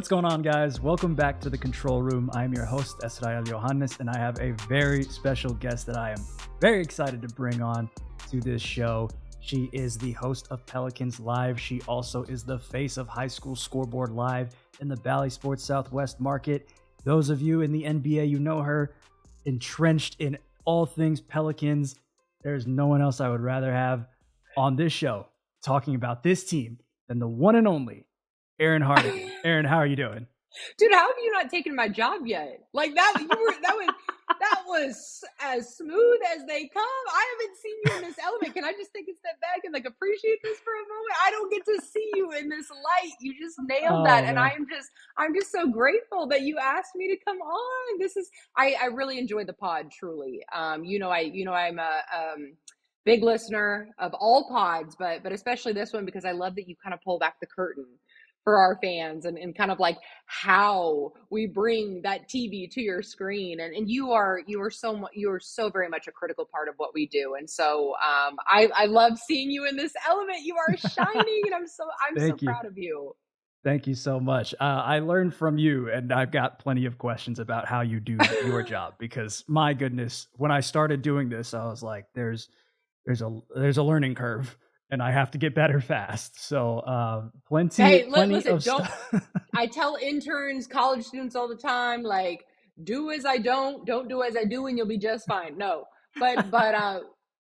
What's going on, guys? Welcome back to the Control Room. I'm your host, Esrael, and I have a very special guest that I am very excited to bring on to this show. She is the host of Pelicans Live. She also is the face of High School Scoreboard Live in the Bally Sports Southwest market. Those of you in the NBA, you know her, entrenched in all things Pelicans. There's no one else I would rather have on this show talking about this team than the one and only Erin Hartigan. Erin, how are you doing? Dude, how have you not taken my job yet? Like that was as smooth as they come. I haven't seen you in this element. Can I just take a step back and appreciate this for a moment? I don't get to see you in this light. You just nailed that. And I'm just so grateful that you asked me to come on. I really enjoyed the pod, truly. I'm a big listener of all pods, but especially this one, because I love that you kind of pull back the curtain for our fans and kind of like how we bring that TV to your screen. And you are so very much a critical part of what we do. And so I love seeing you in this element. You are shining, and I'm so proud of you. Thank you so much. I learned from you, and I've got plenty of questions about how you do your job, because my goodness, when I started doing this, I was like, there's a learning curve, and I have to get better fast. So plenty of stuff. I tell interns, college students all the time, like, do as I don't do as I do, and you'll be just fine. No, but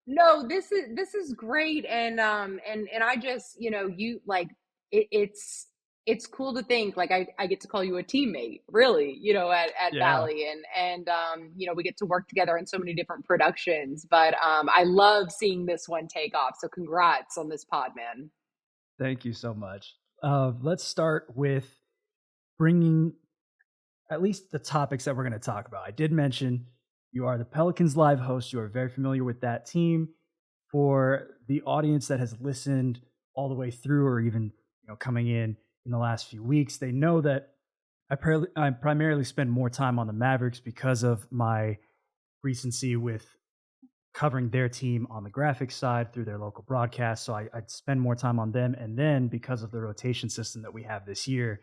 no, this is great. And I just, you like, it's cool to think like I get to call you a teammate, really, at Bally, and we get to work together in so many different productions. But I love seeing this one take off. So congrats on this pod, man. Thank you so much. Let's start with bringing at least the topics that we're going to talk about. I did mention you are the Pelicans Live host. You are very familiar with that team. For the audience that has listened all the way through, or even coming in the last few weeks, they know that I primarily spend more time on the Mavericks because of my recency with covering their team on the graphics side through their local broadcast. So I'd spend more time on them. And then because of the rotation system that we have this year,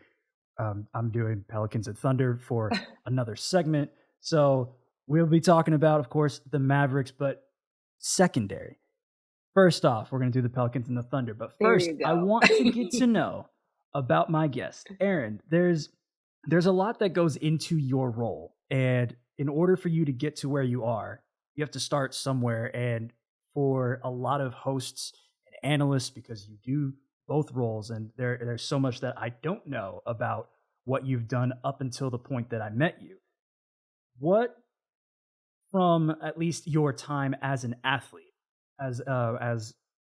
I'm doing Pelicans and Thunder for another segment. So we'll be talking about, of course, the Mavericks, but secondary. First off, we're going to do the Pelicans and the Thunder. But first, I want to get to know about my guest, Erin. There's a lot that goes into your role. And in order for you to get to where you are, you have to start somewhere. And for a lot of hosts and analysts, because you do both roles, and there's so much that I don't know about what you've done up until the point that I met you. What, from at least your time as an athlete, as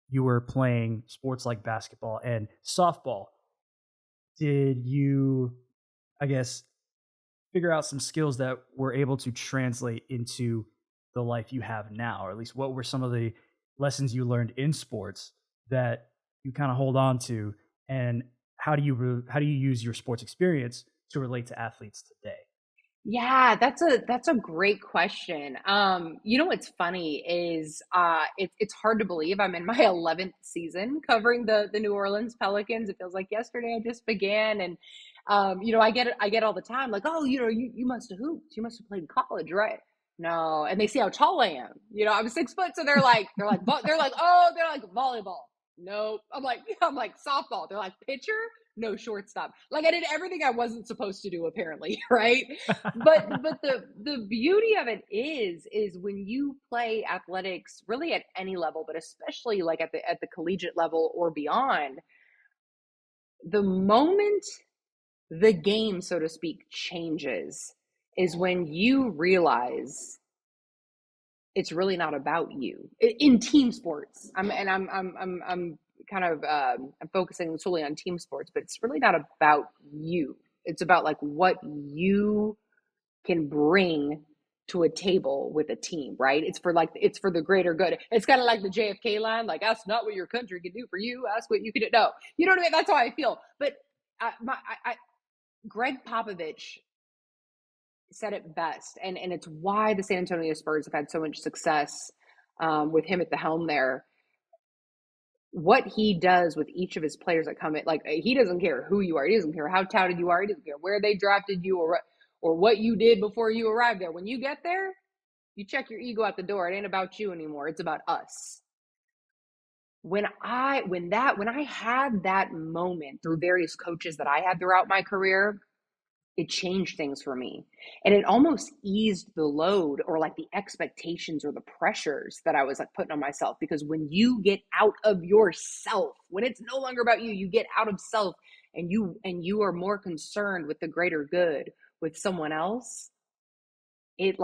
you were playing sports like basketball and softball, did you, I guess, figure out some skills that were able to translate into the life you have now? Or at least what were some of the lessons you learned in sports that you kind of hold on to, and how do you use your sports experience to relate to athletes today? Yeah, that's a great question. What's funny is it's hard to believe I'm in my 11th season covering the New Orleans Pelicans. It feels like yesterday I just began, and I get all the time like, oh, you must have hooped, you must have played in college, right? No, and they see how tall I am. I'm 6 foot, so they're like volleyball. Nope. I'm like softball. They're like pitcher. No, shortstop. Like I did everything I wasn't supposed to do, apparently, right? But the beauty of it is when you play athletics, really at any level, but especially like at the collegiate level or beyond, the moment the game, so to speak, changes is when you realize it's really not about you in team sports. I'm kind of I'm focusing solely on team sports, but it's really not about you. It's about like what you can bring to a table with a team, right? It's for the greater good. It's kind of like the JFK line, like ask not what your country can do for you, ask what you can do. No, you know what I mean? That's how I feel. But Greg Popovich said it best, and it's why the San Antonio Spurs have had so much success with him at the helm there. what he does with each of his players that come in, like he doesn't care who you are, he doesn't care how touted you are, he doesn't care where they drafted you or what you did before you arrived there. When you get there, you check your ego out the door. It ain't about you anymore. It's about us. When I had that moment through various coaches that I had throughout my career, it changed things for me. And it almost eased the load or like the expectations or the pressures that I was like putting on myself. Because when you get out of yourself, when it's no longer about you, you get out of self and you are more concerned with the greater good with someone else. It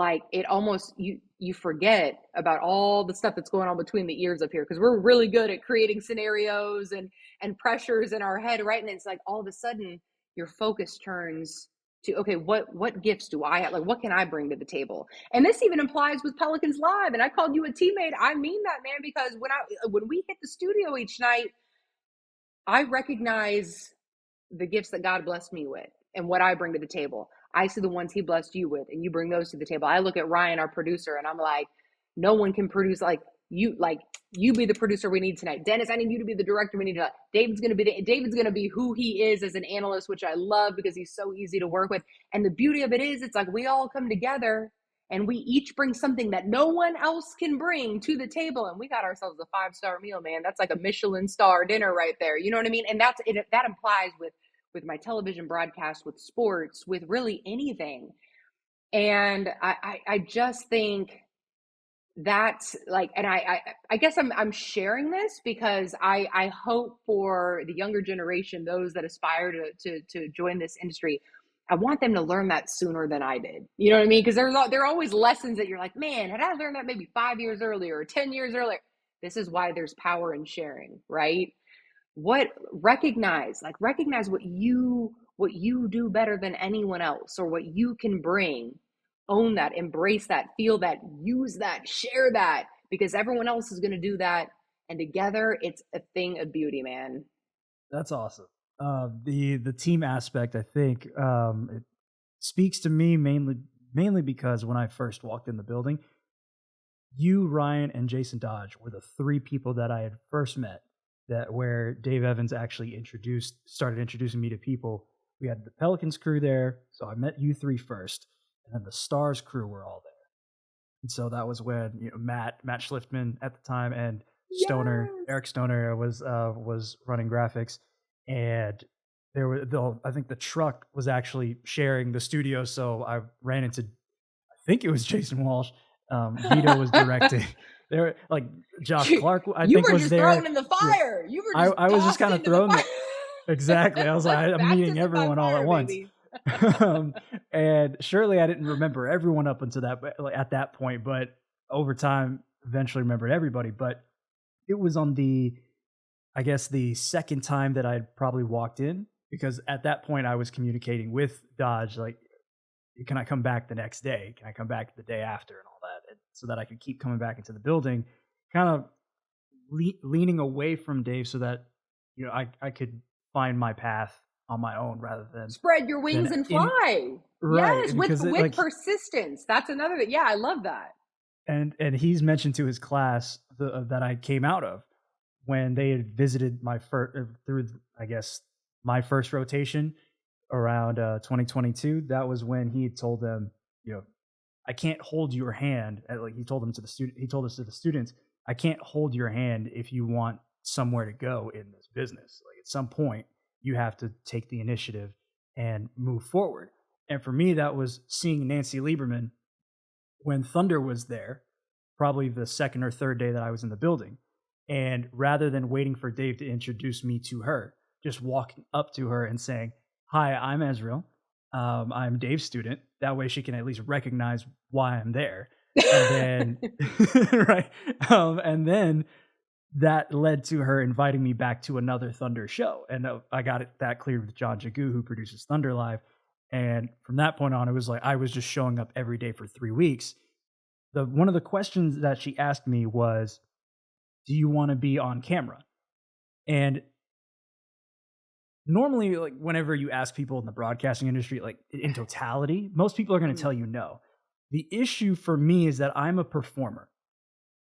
almost you forget about all the stuff that's going on between the ears up here, because we're really good at creating scenarios and pressures in our head, right? And it's like all of a sudden your focus turns to, okay, what gifts do I have? Like, what can I bring to the table? And this even applies with Pelicans Live. And I called you a teammate. I mean that, man, because when we hit the studio each night, I recognize the gifts that God blessed me with and what I bring to the table. I see the ones he blessed you with, and you bring those to the table. I look at Ryan, our producer, and I'm like, no one can produce like you. Like, you be the producer we need tonight. Dennis, I need you to be the director we need tonight. David's gonna be who he is as an analyst, which I love because he's so easy to work with. And the beauty of it is, it's like we all come together and we each bring something that no one else can bring to the table, and we got ourselves a 5-star meal, man. That's like a Michelin star dinner right there. You know what I mean? And that's it. That implies with my television broadcast, with sports, with really anything. And I just think that's like, and I guess I'm sharing this because I hope for the younger generation, those that aspire to join this industry, I want them to learn that sooner than I did. You know what I mean? Because there are always lessons that you're like, man, had I learned that maybe 5 years earlier or 10 years earlier. This is why there's power in sharing, right? Recognize what you do better than anyone else, or what you can bring. Own that, embrace that, feel that, use that, share that, because everyone else is going to do that, and together it's a thing of beauty, man. That's awesome. The team aspect, I think, it speaks to me mainly because when I first walked in the building, you, Ryan, and Jason Dodge were the three people that I had first met, that where Dave Evans actually started introducing me to people. We had the Pelicans crew there, so I met you three first, and then the Stars crew were all there. And so that was when Matt Schliftman at the time and Stoner, Yes. Eric Stoner was running graphics, and I think the truck was actually sharing the studio, so I ran into, I think it was Jason Walsh. Vito was directing. There, like Josh Clark, I think was there. You were just thrown in the fire. You were just I was just kind of thrown there. Exactly. I was like, I'm meeting everyone all at once. And surely I didn't remember everyone up until at that point, but over time, eventually remembered everybody. But it was on I guess the second time that I'd probably walked in, because at that point I was communicating with Dodge, like, can I come back the next day? Can I come back the day after and all that? And so that I could keep coming back into the building, kind of leaning away from Dave so that, I could find my path on my own rather than spread your wings and fly. Right. Yes, with persistence. That's another. Yeah, I love that. And he's mentioned to his class that I came out of when they had visited my first rotation around 2022. That was when he had told them, I can't hold your hand. He told us to the students, I can't hold your hand if you want somewhere to go in this business. Like, at some point you have to take the initiative and move forward. And for me, that was seeing Nancy Lieberman when Thunder was there, probably the second or third day that I was in the building. And rather than waiting for Dave to introduce me to her, just walking up to her and saying, hi, I'm Esrael. I'm Dave's student. That way she can at least recognize why I'm there. And then, right. And then that led to her inviting me back to another Thunder show. And I got that cleared with John Jagu, who produces Thunder Live. And from that point on, it was like I was just showing up every day for 3 weeks. One of the questions that she asked me was, do you want to be on camera? And normally, like, whenever you ask people in the broadcasting industry, like in totality, most people are going to tell you no. The issue for me is that I'm a performer,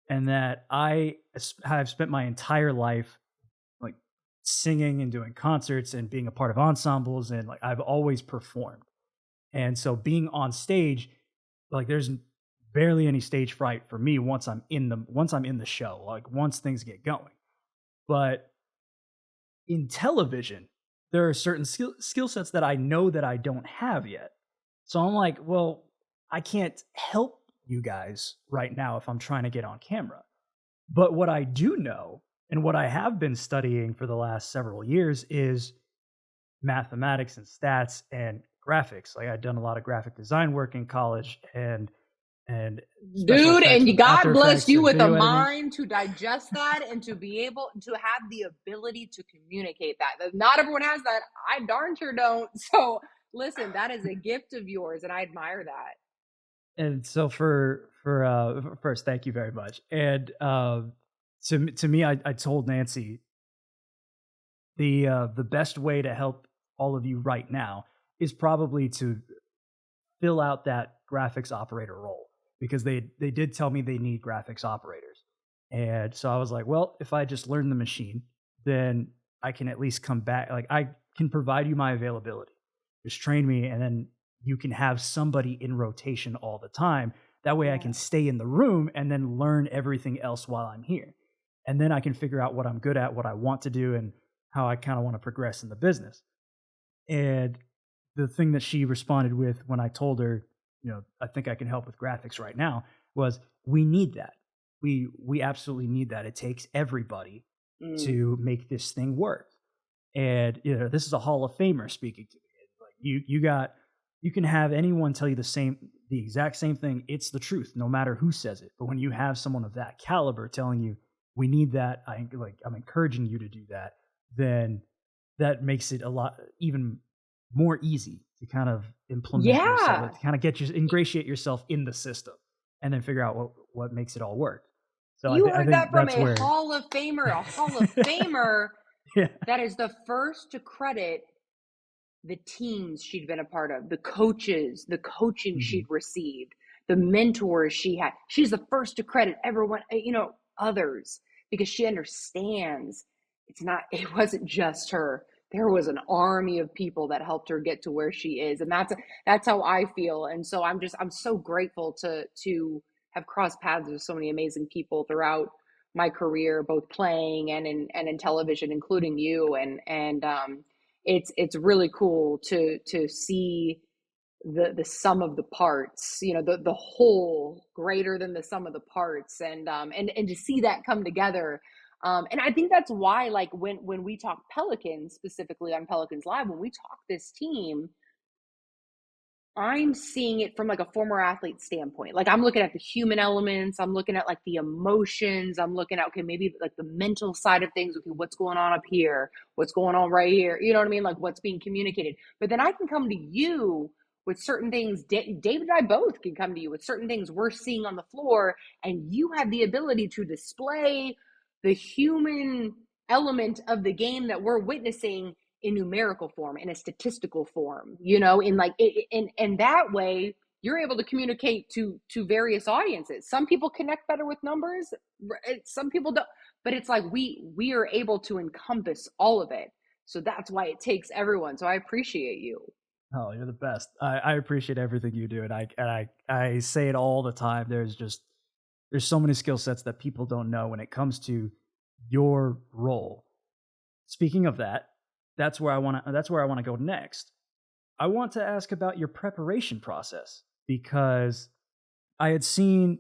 and that I have spent my entire life singing and doing concerts and being a part of ensembles, and like I've always performed. And so being on stage, like there's barely any stage fright for me once I'm in the show, like once things get going. But in television, there are certain skill sets that I know that I don't have yet. So I'm like, well, I can't help you guys right now if I'm trying to get on camera. But what I do know and what I have been studying for the last several years is mathematics and stats and graphics. Like I'd done a lot of graphic design work in college and special Dude, effects and with God After bless Effects you and with a video editing. mind to digest that and to be able to have the ability to communicate that. Not everyone has that. I darn sure don't. So listen, that is a gift of yours, and I admire that. And so first, thank you very much. And to me, I told Nancy the best way to help all of you right now is probably to fill out that graphics operator role, because they did tell me they need graphics operators. And so I was like, well, if I just learn the machine, then I can at least come back. Like I can provide you my availability. Just train me, and then you can have somebody in rotation all the time. That way I Yeah. can stay in the room and then learn everything else while I'm here. And then I can figure out what I'm good at, what I want to do, and how I kind of want to progress in the business. And the thing that she responded with when I told her, I think I can help with graphics right now, was we need that. We absolutely need that. It takes everybody Mm. to make this thing work. And this is a Hall of Famer speaking to me. Like you can have anyone tell you the exact same thing. It's the truth, no matter who says it. But when you have someone of that caliber telling you we need that, I'm encouraging you to do that, then that makes it a lot even more easy to kind of implement yourself, Yeah. to kind of ingratiate yourself in the system, and then figure out what makes it all work. So You I heard think that from that's a where, Hall of Famer, a Hall of Famer yeah. that is the first to credit the teams she'd been a part of, the coaches, the coaching Mhm. she'd received, the mentors she had. She's the first to credit everyone, others, because she understands it wasn't just her. There was an army of people that helped her get to where she is. And that's how I feel. And so I'm so grateful to have crossed paths with so many amazing people throughout my career, both playing and in television, including you. And it's really cool to see the sum of the parts, the whole greater than the sum of the parts, and to see that come together. And I think that's why, like, when we talk Pelicans, specifically on Pelicans Live, when we talk this team, I'm seeing it from like a former athlete standpoint. Like I'm looking at the human elements, I'm looking at like the emotions, I'm looking at, okay, maybe like the mental side of things. Okay, what's going on up here? What's going on right here? You know what I mean? Like what's being communicated. But then I can come to you with certain things. David and I both can come to you with certain things we're seeing on the floor, and you have the ability to display the human element of the game that we're witnessing in numerical form, in a statistical form, in like in that way you're able to communicate to various audiences. Some people connect better with numbers, some people don't, but it's like we are able to encompass all of it. So that's why it takes everyone. So I appreciate you. Oh, you're the best. I appreciate everything you do, and I say it all the time. There's so many skill sets that people don't know when it comes to your role. Speaking of that, that's where I want to go next. I want to ask about your preparation process, because I had seen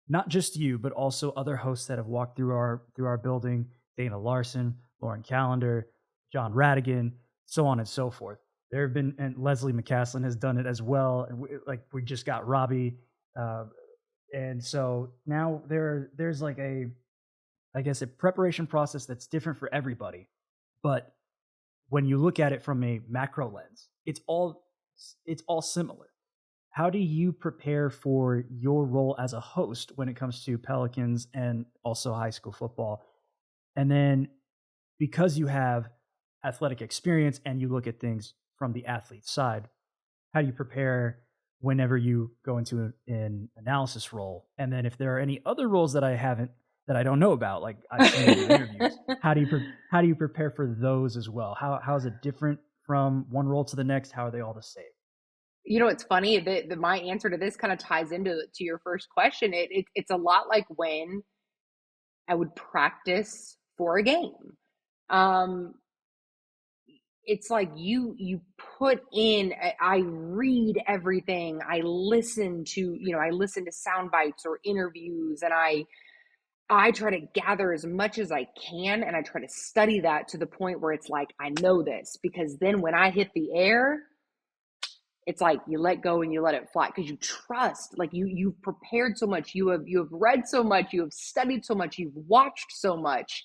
not just you, but also other hosts that have walked through our building: Dana Larson, Lauren Callender, John Radigan, so on and so forth. There have been, and Leslie McCaslin has done it as well. And we just got Robbie, uh, and so now there's like I guess a preparation process that's different for everybody. But when you look at it from a macro lens, it's all similar. How do you prepare for your role as a host when it comes to Pelicans and also high school football? And then, because you have athletic experience and you look at things from the athlete side, how do you prepare whenever you go into an analysis role? And then if there are any other roles that I haven't that I don't know about. Like I've seen in your interviews. How do you prepare for those as well? How is it different from one role to the next? How are they all the same? You know, it's funny that my answer to this kind of ties into your first question. It's a lot like when I would practice for a game. Um, it's like you put in. I read everything. I listen to sound bites or interviews, and I try to gather as much as I can, and I try to study that to the point where it's like I know this, because then when I hit the air, it's like you let go and you let it fly, because you trust. Like you've prepared so much, you have read so much, you have studied so much, you've watched so much,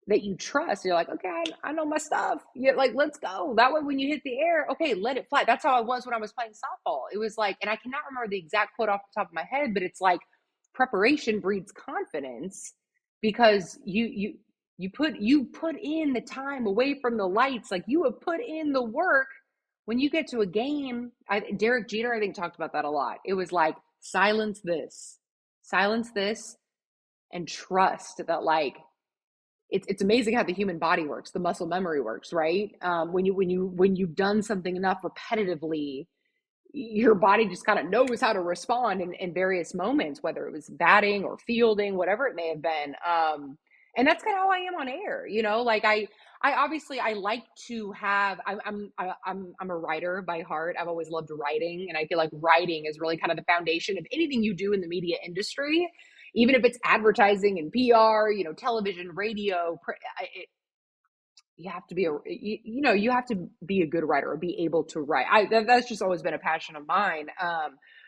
that you trust. You're like, okay, I know my stuff. You're like, let's go. That way, when you hit the air, okay, let it fly. That's how I was when I was playing softball. It was like, and I cannot remember the exact quote off the top of my head, but it's like preparation breeds confidence, because you put in the time away from the lights. Like you have put in the work. When you get to a game, Derek Jeter, I think, talked about that a lot. It was like silence this, and trust that, like, it's amazing how the human body works, the muscle memory works, right? When you've done something enough repetitively, your body just kind of knows how to respond in various moments, whether it was batting or fielding, whatever it may have been. And that's kind of how I am on air, like I obviously, I like to have, I'm a writer by heart. I've always loved writing. And I feel like writing is really kind of the foundation of anything you do in the media industry, even if it's advertising and PR, television, radio. You have to be you have to be a good writer, or be able to write. That's just always been a passion of mine.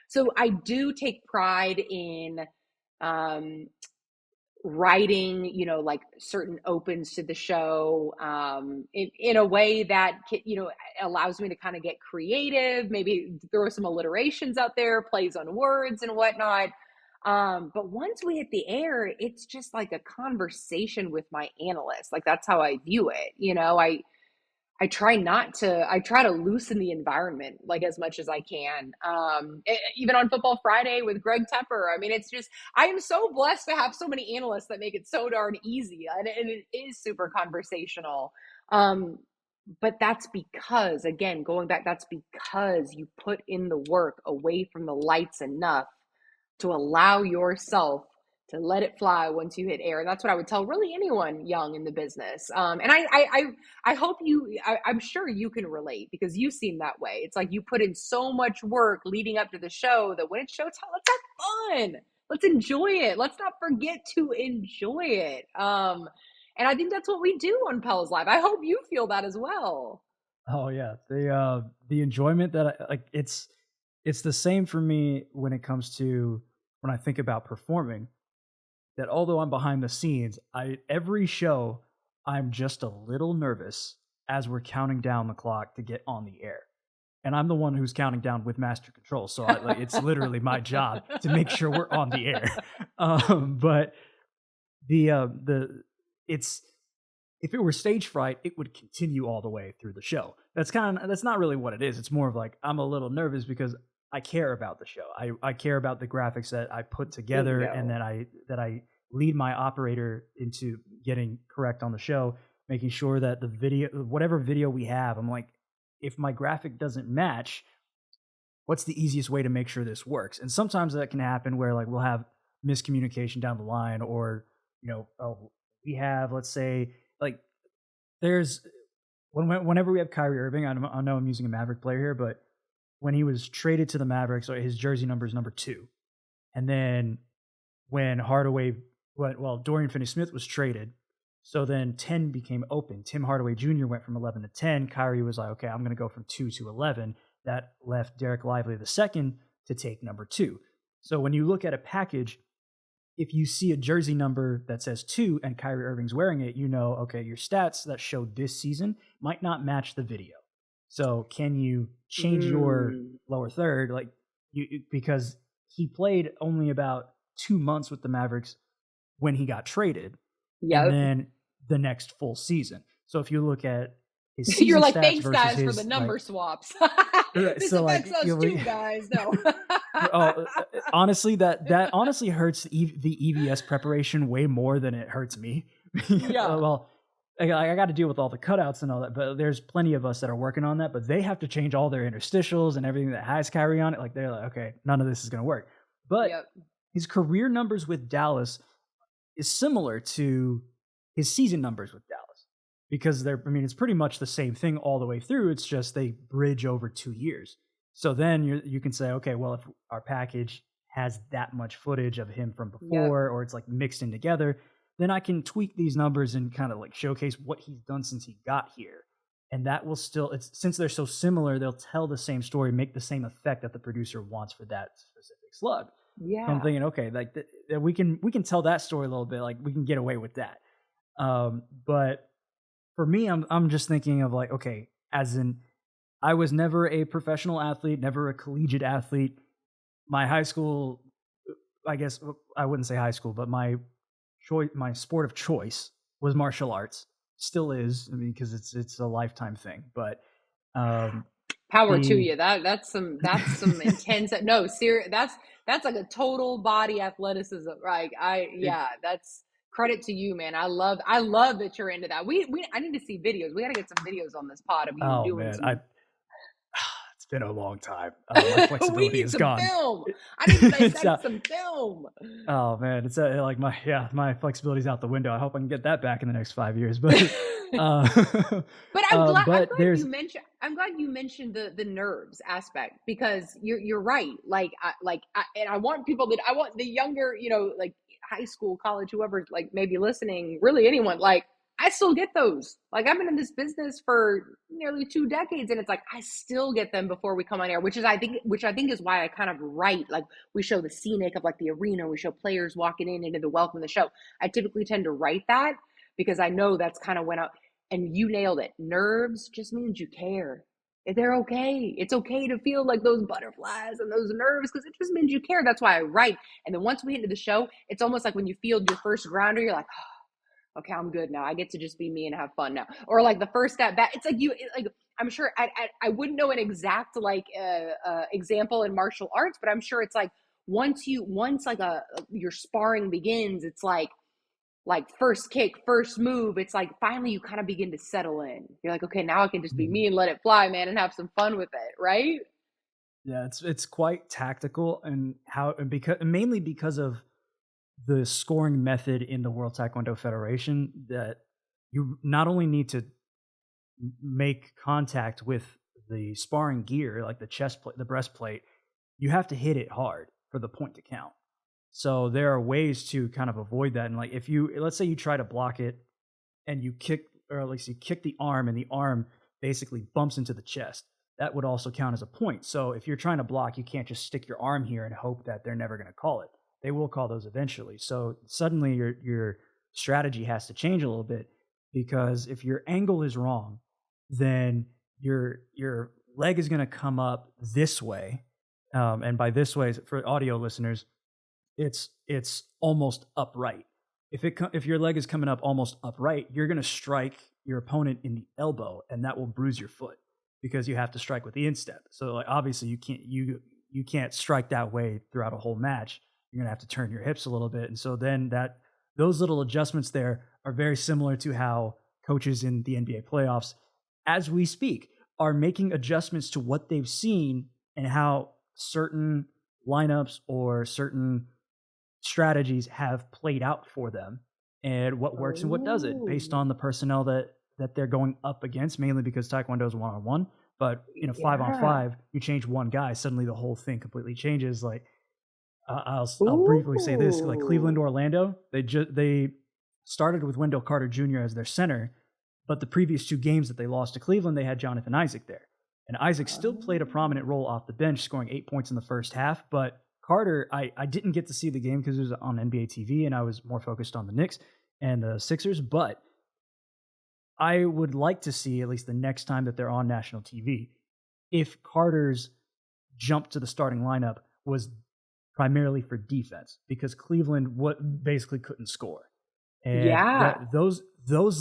So I do take pride in um, writing, like certain opens to the show, in a way that allows me to kind of get creative, maybe throw some alliterations out there, plays on words and whatnot. But once we hit the air, it's just like a conversation with my analyst. Like that's how I view it. I try to loosen the environment like as much as I can. Even on Football Friday with Greg Tepper. I mean, it's just, I am so blessed to have so many analysts that make it so darn easy, and it is super conversational. Um, but that's because, again, going back, that's because you put in the work away from the lights enough to allow yourself to let it fly once you hit air. And that's what I would tell really anyone young in the business. And I hope I'm sure you can relate, because you seem that way. It's like you put in so much work leading up to the show that when it's showtime, let's have fun. Let's enjoy it. Let's not forget to enjoy it. And I think that's what we do on Pels Live. I hope you feel that as well. Oh yeah, the enjoyment that it's the same for me when it comes to when I think about performing. That although I'm behind the scenes, every show I'm just a little nervous as we're counting down the clock to get on the air. And I'm the one who's counting down with master control, so it's literally my job to make sure we're on the air. But it's if it were stage fright, it would continue all the way through the show. That's not really what it is. It's more of like I'm a little nervous because I care about the show. I care about the graphics that I put together, and that I lead my operator into getting correct on the show, making sure that the video, whatever video we have, I'm like, if my graphic doesn't match, what's the easiest way to make sure this works? And sometimes that can happen where like we'll have miscommunication down the line, or we have, let's say, like there's whenever we have Kyrie Irving, I know I'm using a Maverick player here, but when he was traded to the Mavericks, his jersey number is number 2. And then when Dorian Finney-Smith was traded, so then 10 became open. Tim Hardaway Jr. went from 11 to 10. Kyrie was like, okay, I'm going to go from 2 to 11. That left Derek Lively II to take number 2. So when you look at a package, if you see a jersey number that says 2 and Kyrie Irving's wearing it, okay, your stats that showed this season might not match the video. So can you change your lower third, because he played only about 2 months with the Mavericks when he got traded, and then the next full season. So if you look at his You're season like, stats thanks versus guys for the his number swaps. This so like affects us too, guys. No. honestly, that honestly hurts the EVS preparation way more than it hurts me. Yeah. Well, I got to deal with all the cutouts and all that, but there's plenty of us that are working on that. But they have to change all their interstitials and everything that has Kyrie on it. Like they're like, okay, none of this is going to work. But Yep. his career numbers with Dallas is similar to his season numbers with Dallas because it's pretty much the same thing all the way through. It's just they bridge over 2 years. So then you can say, okay, well, if our package has that much footage of him from before, or it's like mixed in together, then I can tweak these numbers and kind of like showcase what he's done since he got here. And that will still, since they're so similar, they'll tell the same story, make the same effect that the producer wants for that specific slug. So I'm thinking, okay, like we can tell that story a little bit, like we can get away with that. But for me, I'm just thinking of like, okay, as in, I was never a professional athlete, never a collegiate athlete. My high school, I guess I wouldn't say high school, but my sport of choice was martial arts. Still is, I mean, because it's a lifetime thing. But power to you. That's some intense. No, serious. That's like a total body athleticism. Like that's credit to you, man. I love that you're into that. I need to see videos. We got to get some videos on this pod of you doing some. It's been a long time. My flexibility is gone. Film. I need to dissect some film. Oh man, it's like my flexibility's out the window. I hope I can get that back in the next 5 years. But but I'm glad you mentioned the nerves aspect, because you're right. Like I want the younger, like high school, college, whoever like maybe listening, really anyone, like I still get those. Like I've been in this business for nearly 2 decades, and it's like I still get them before we come on air, which I think is why I kind of write. Like we show the scenic of like the arena, we show players walking into the welcome the show. I typically tend to write that because I know that's kind of when and you nailed it. Nerves just means you care. They're okay. It's okay to feel like those butterflies and those nerves because it just means you care. That's why I write. And then once we get into the show, it's almost like when you field your first grounder, you're like, oh, okay, I'm good now. I get to just be me and have fun now. Or like the first step back. It's like I'm sure I wouldn't know an exact like example in martial arts, but I'm sure it's like once your sparring begins, it's like first kick, first move, it's like finally you kind of begin to settle in. You're like, okay, now I can just be me and let it fly, man, and have some fun with it, right? Yeah, it's quite tactical, and mainly because of the scoring method in the World Taekwondo Federation, that you not only need to make contact with the sparring gear, like the breastplate, you have to hit it hard for the point to count. So there are ways to kind of avoid that. And like let's say you try to block it and you kick, or at least you kick the arm and the arm basically bumps into the chest, that would also count as a point. So if you're trying to block, you can't just stick your arm here and hope that they're never going to call it. They will call those eventually. So suddenly your strategy has to change a little bit, because if your angle is wrong, then your leg is going to come up this way. And by this way, for audio listeners, it's almost upright. If your leg is coming up almost upright, you're going to strike your opponent in the elbow, and that will bruise your foot because you have to strike with the instep. So like obviously you can't strike that way throughout a whole match. You're going to have to turn your hips a little bit. And so then those little adjustments there are very similar to how coaches in the NBA playoffs, as we speak, are making adjustments to what they've seen and how certain lineups or certain strategies have played out for them, and what works and what doesn't based on the personnel that they're going up against, mainly because Taekwondo is 1-on-1. But in a 5-on-5, you change one guy, suddenly the whole thing completely changes. Like I'll briefly say this, like Cleveland, Orlando, they started with Wendell Carter Jr. as their center, but the previous 2 games that they lost to Cleveland, they had Jonathan Isaac there. And Isaac still played a prominent role off the bench, scoring 8 points in the first half. But Carter, I didn't get to see the game because it was on NBA TV, and I was more focused on the Knicks and the Sixers. But I would like to see, at least the next time that they're on national TV, if Carter's jump to the starting lineup was primarily for defense, because Cleveland basically couldn't score. And Yeah. those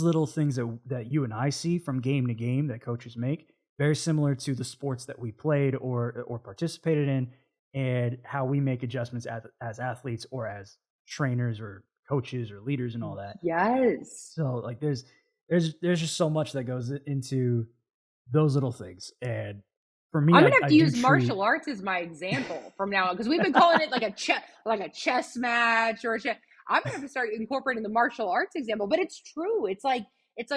little things that you and I see from game to game that coaches make, very similar to the sports that we played or participated in, and how we make adjustments as athletes or as trainers or coaches or leaders and all that. Yes. So like there's just so much that goes into those little things. And for me, I'm gonna have I to do use treat martial arts as my example from now on because we've been calling it like a chess match or a chess. I'm gonna have to start incorporating the martial arts example, but it's true. It's like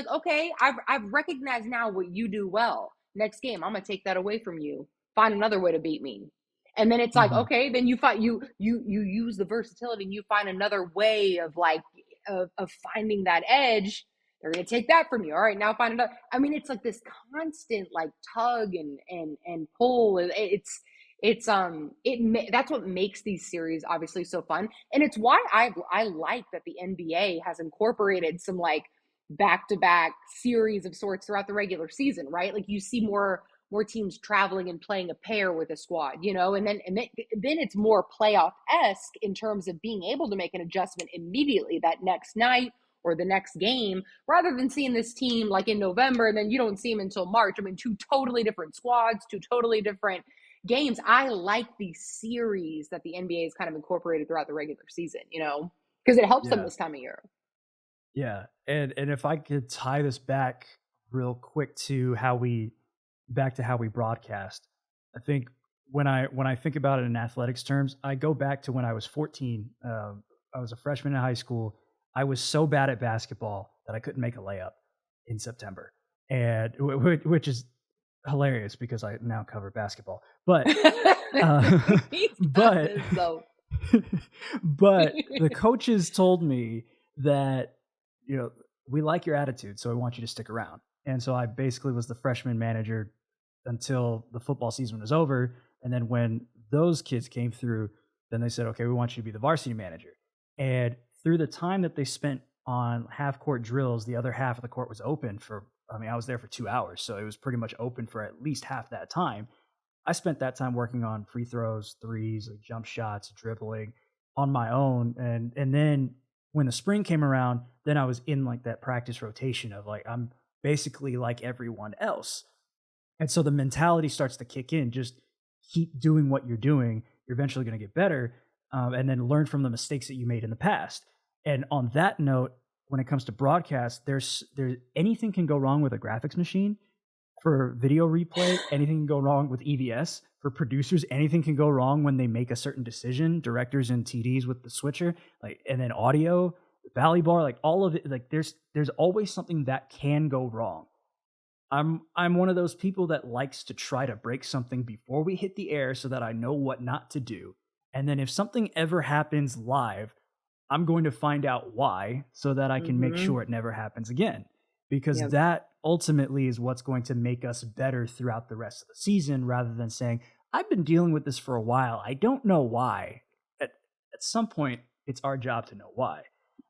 okay, I've recognized now what you do well. Next game, I'm gonna take that away from you. Find another way to beat me, and then it's like Mhm. okay, then you find you use the versatility and you find another way of like of finding that edge. They're gonna take that from you. All right, now find another. I mean, it's like this constant like tug and pull. That's what makes these series obviously so fun, and it's why I like that the NBA has incorporated some like back to back series of sorts throughout the regular season. Right, like you see more teams traveling and playing a pair with a squad, and then it's more playoff esque in terms of being able to make an adjustment immediately that next night or the next game, rather than seeing this team like in November and then you don't see them until March. I mean, two totally different squads, two totally different games. I like the series that the NBA has kind of incorporated throughout the regular season, because it helps them Yeah. this time of year. Yeah. And if I could tie this back real quick to how we broadcast, I think when I think about it in athletics terms, I go back to when I was 14. I was a freshman in high school. I was so bad at basketball that I couldn't make a layup in September, and which is hilarious because I now cover basketball. But He but does, though. but the coaches told me that, we like your attitude, so we want you to stick around. And so I basically was the freshman manager until the football season was over. And then when those kids came through, then they said, okay, we want you to be the varsity manager. And through the time that they spent on half court drills, the other half of the court was open I was there for 2 hours. So it was pretty much open for at least half that time. I spent that time working on free throws, threes, like jump shots, dribbling on my own. And then when the spring came around, then I was in like that practice rotation of like I'm basically like everyone else. And so the mentality starts to kick in. Just keep doing what you're doing. You're eventually going to get better, and then learn from the mistakes that you made in the past. And on that note, when it comes to broadcast, there's anything can go wrong with a graphics machine. For video replay, anything can go wrong with EVS. For producers, anything can go wrong when they make a certain decision. Directors and TDs with the switcher, and then audio, Valley bar, all of it. There's always something that can go wrong. I'm one of those people that likes to try to break something before we hit the air so that I know what not to do. And then if something ever happens live, I'm going to find out why so that I can make Mm-hmm. sure it never happens again. Because Yep. that ultimately is what's going to make us better throughout the rest of the season rather than saying, I've been dealing with this for a while. I don't know why. At some point, it's our job to know why.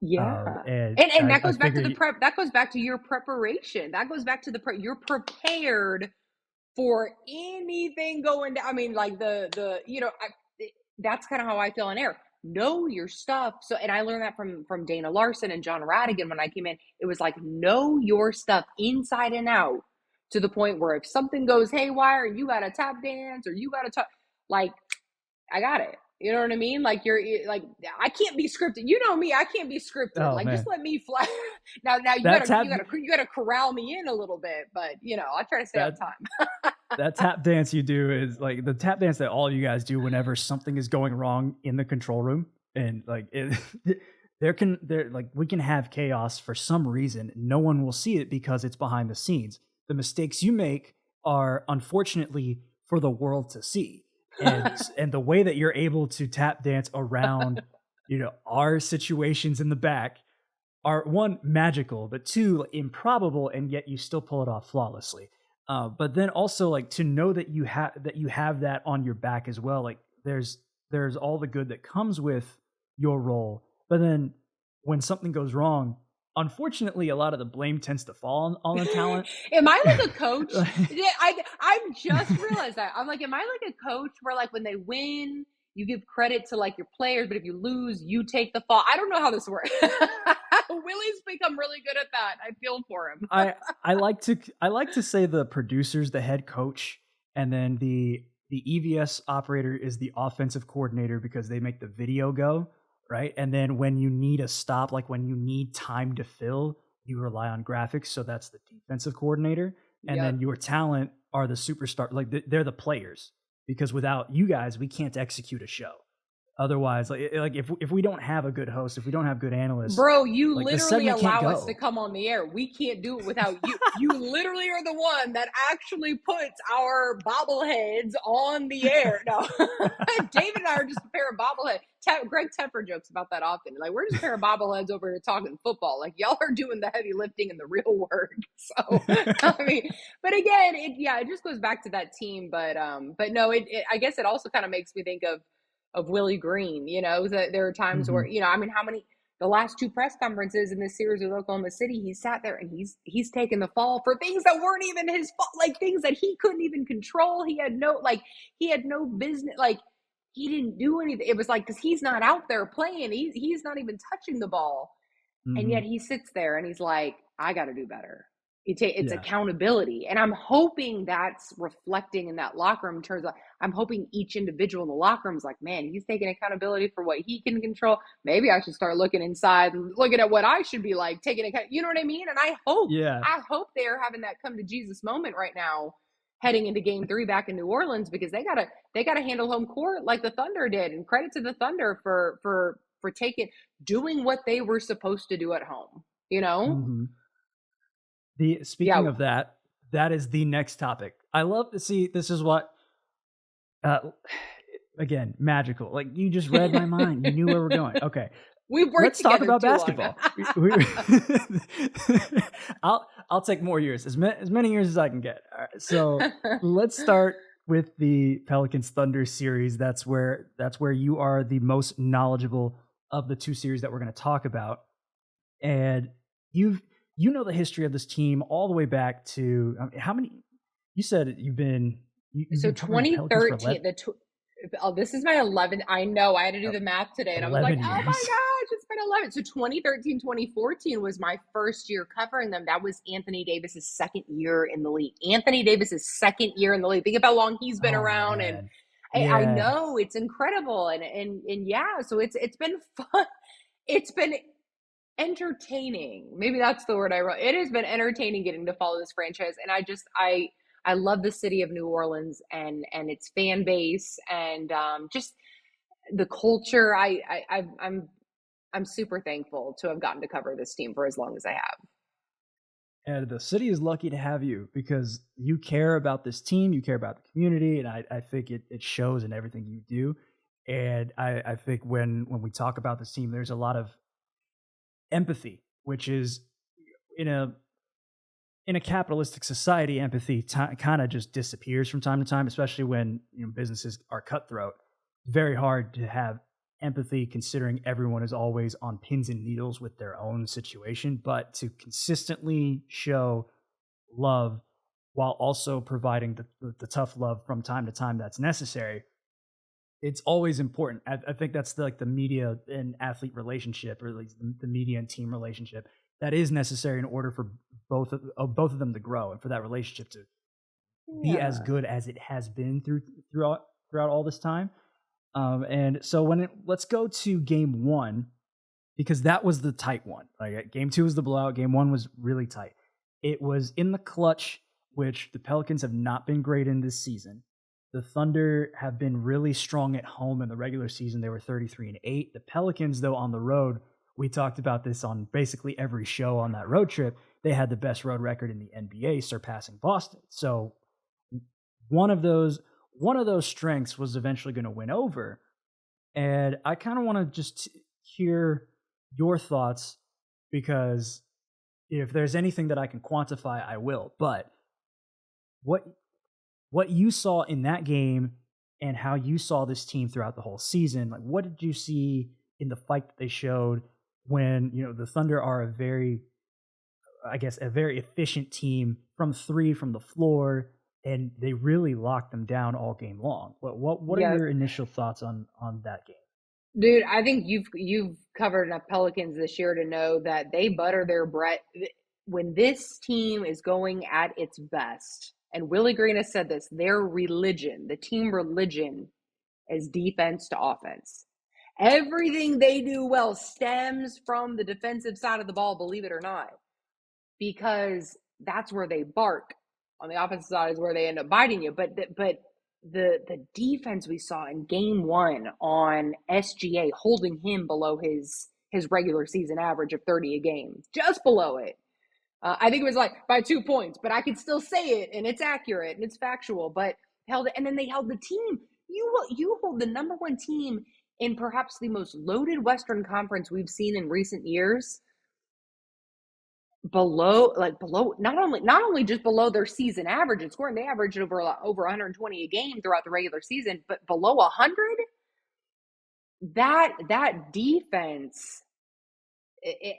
Yeah. And And that I goes back to figure, the prep. That goes back to your preparation. That goes back to you're prepared for anything going down. I mean, like that's kind of how I feel on air. Know your stuff. So, and I learned that from Dana Larson and John Radigan when I came in. It was like know your stuff inside and out to the point where if something goes haywire and you got to tap dance or you got to talk, like I got it. You know what I mean? Like like I can't be scripted. You know me, I can't be scripted. oh Like just man, let me fly. Now you that gotta tap you gotta you gotta corral me in a little bit, but I try to stay on that time. that tap dance you do is like the tap dance that all you guys do whenever something is going wrong in the control room. And we can have chaos for some reason. No one will see it because it's behind the scenes. The mistakes you make are unfortunately for the world to see. And the way that you're able to tap dance around, our situations in the back are, one, magical, but two, improbable, and yet you still pull it off flawlessly. But then also to know that you have that on your back as well. Like there's all the good that comes with your role, but then when something goes wrong, unfortunately, a lot of the blame tends to fall on the talent. Am I like a coach? Yeah, I'm just realized that. I'm like, am I like a coach where like when they win, you give credit to like your players, but if you lose, you take the fall? I don't know how this works. Willie's become really good at that. I feel for him. I I like to say the producer's the head coach, and then the EVS operator is the offensive coordinator because they make the video go, right? And then when you need a stop, like when you need time to fill, you rely on graphics, so that's the defensive coordinator. And then Yep. your talent are the superstar, like they're the players, because without you guys, we can't execute a show. Otherwise, like if we don't have a good host, if we don't have good analysts, Bro, you like the literally segment can't allow us to go. come on the air. We can't do it without you. You literally are the one that actually puts our bobbleheads on the air. No, David and I are just a pair of bobbleheads. Greg Tepper jokes about that often. Like, we're just a pair of bobbleheads over here talking football. Like, y'all are doing the heavy lifting and the real work. So, I mean, but again, it just goes back to that team. But no, I guess it also kind of makes me think of Willie Green. That there are times where, Hmm. I mean, how many the last two press conferences in this series with Oklahoma City, he sat there and he's taken the fall for things that weren't even his fault, like things that he couldn't even control. He had no business, like he didn't do anything. It was like, because he's not out there playing, he's not even touching the ball, and Hmm. yet he sits there and he's like, I got to do better. It's Yeah. accountability, and I'm hoping that's reflecting in that locker room. In terms of, I'm hoping each individual in the locker room is like, man, he's taking accountability for what he can control. Maybe I should start looking inside and looking at what I should be like, taking account. You know what I mean? And Yeah. I hope they are having that come to Jesus moment right now, heading into Game 3 back in New Orleans, because they gotta handle home court like the Thunder did. And credit to the Thunder for doing what they were supposed to do at home. You know? Hmm. The speaking Yeah. of that, that is the next topic. I love to see. This is what, uh, again, magical. Like you just read my mind. You knew where we're going. Okay, We've worked let's talk together about too long now. basketball. I'll take more years, as many years as I can get. All right, so let's start with the Pelicans Thunder series. That's where you are the most knowledgeable of the two series that we're going to talk about, and you know the history of this team all the way back to, I mean, how many? You said you've So been covering the Pelicans for 2013, this is my 11th. I know, I had to do the math today, and I was like, 11 oh my years. gosh, it's been 11. So 2013, 2014 was my first year covering them. That was Anthony Davis's second year in the league. Anthony Davis's second year in the league. Think of how long he's been Oh around, and man, I yeah. know it's incredible, and yeah, so it's been fun. It's been entertaining. Maybe that's the word I wrote. It has been entertaining getting to follow this franchise, and I love the city of New Orleans and its fan base, and just the culture. I'm super thankful to have gotten to cover this team for as long as I have. And the city is lucky to have you because you care about this team, you care about the community, and I think it shows in everything you do. And I think when we talk about this team, there's a lot of empathy, which is in a capitalistic society, empathy kind of just disappears from time to time, especially when businesses are cutthroat. Very hard to have empathy considering everyone is always on pins and needles with their own situation, but to consistently show love while also providing the tough love from time to time that's necessary, it's always important. I think that's like the media and athlete relationship, or at least the media and team relationship, that is necessary in order for both of them to grow and for that relationship to be as Yeah. good as it has been throughout all this time. And so let's go to game one, because that was the tight one. Like game two was the blowout. Game one was really tight. It was in the clutch, which the Pelicans have not been great in this season. The Thunder have been really strong at home in the regular season. They were 33-8. The Pelicans, though, on the road, we talked about this on basically every show on that road trip. They had the best road record in the NBA, surpassing Boston. So one of those strengths was eventually going to win over. And I kind of want to just hear your thoughts, because if there's anything that I can quantify, I will. But what you saw in that game and how you saw this team throughout the whole season, like what did you see in the fight that they showed when, the Thunder are a very efficient team from three from the floor, and they really locked them down all game long. What are Yes. your initial thoughts on that game? Dude, I think you've covered enough Pelicans this year to know that they butter their bread when this team is going at its best. And Willie Green has said this, their religion, the team religion is defense to offense. Everything they do well stems from the defensive side of the ball, believe it or not, because that's where they bark. On the offensive side is where they end up biting you. But the defense we saw in game one on SGA, holding him below his regular season average of 30 a game, just below it. I think it was like by 2 points, but I could still say it, and it's accurate and it's factual. But held it, and then they held the team. You hold the number one team in perhaps the most loaded Western Conference we've seen in recent years below not only just below their season average in scoring. They averaged over 120 a game throughout the regular season, but below 100. That defense,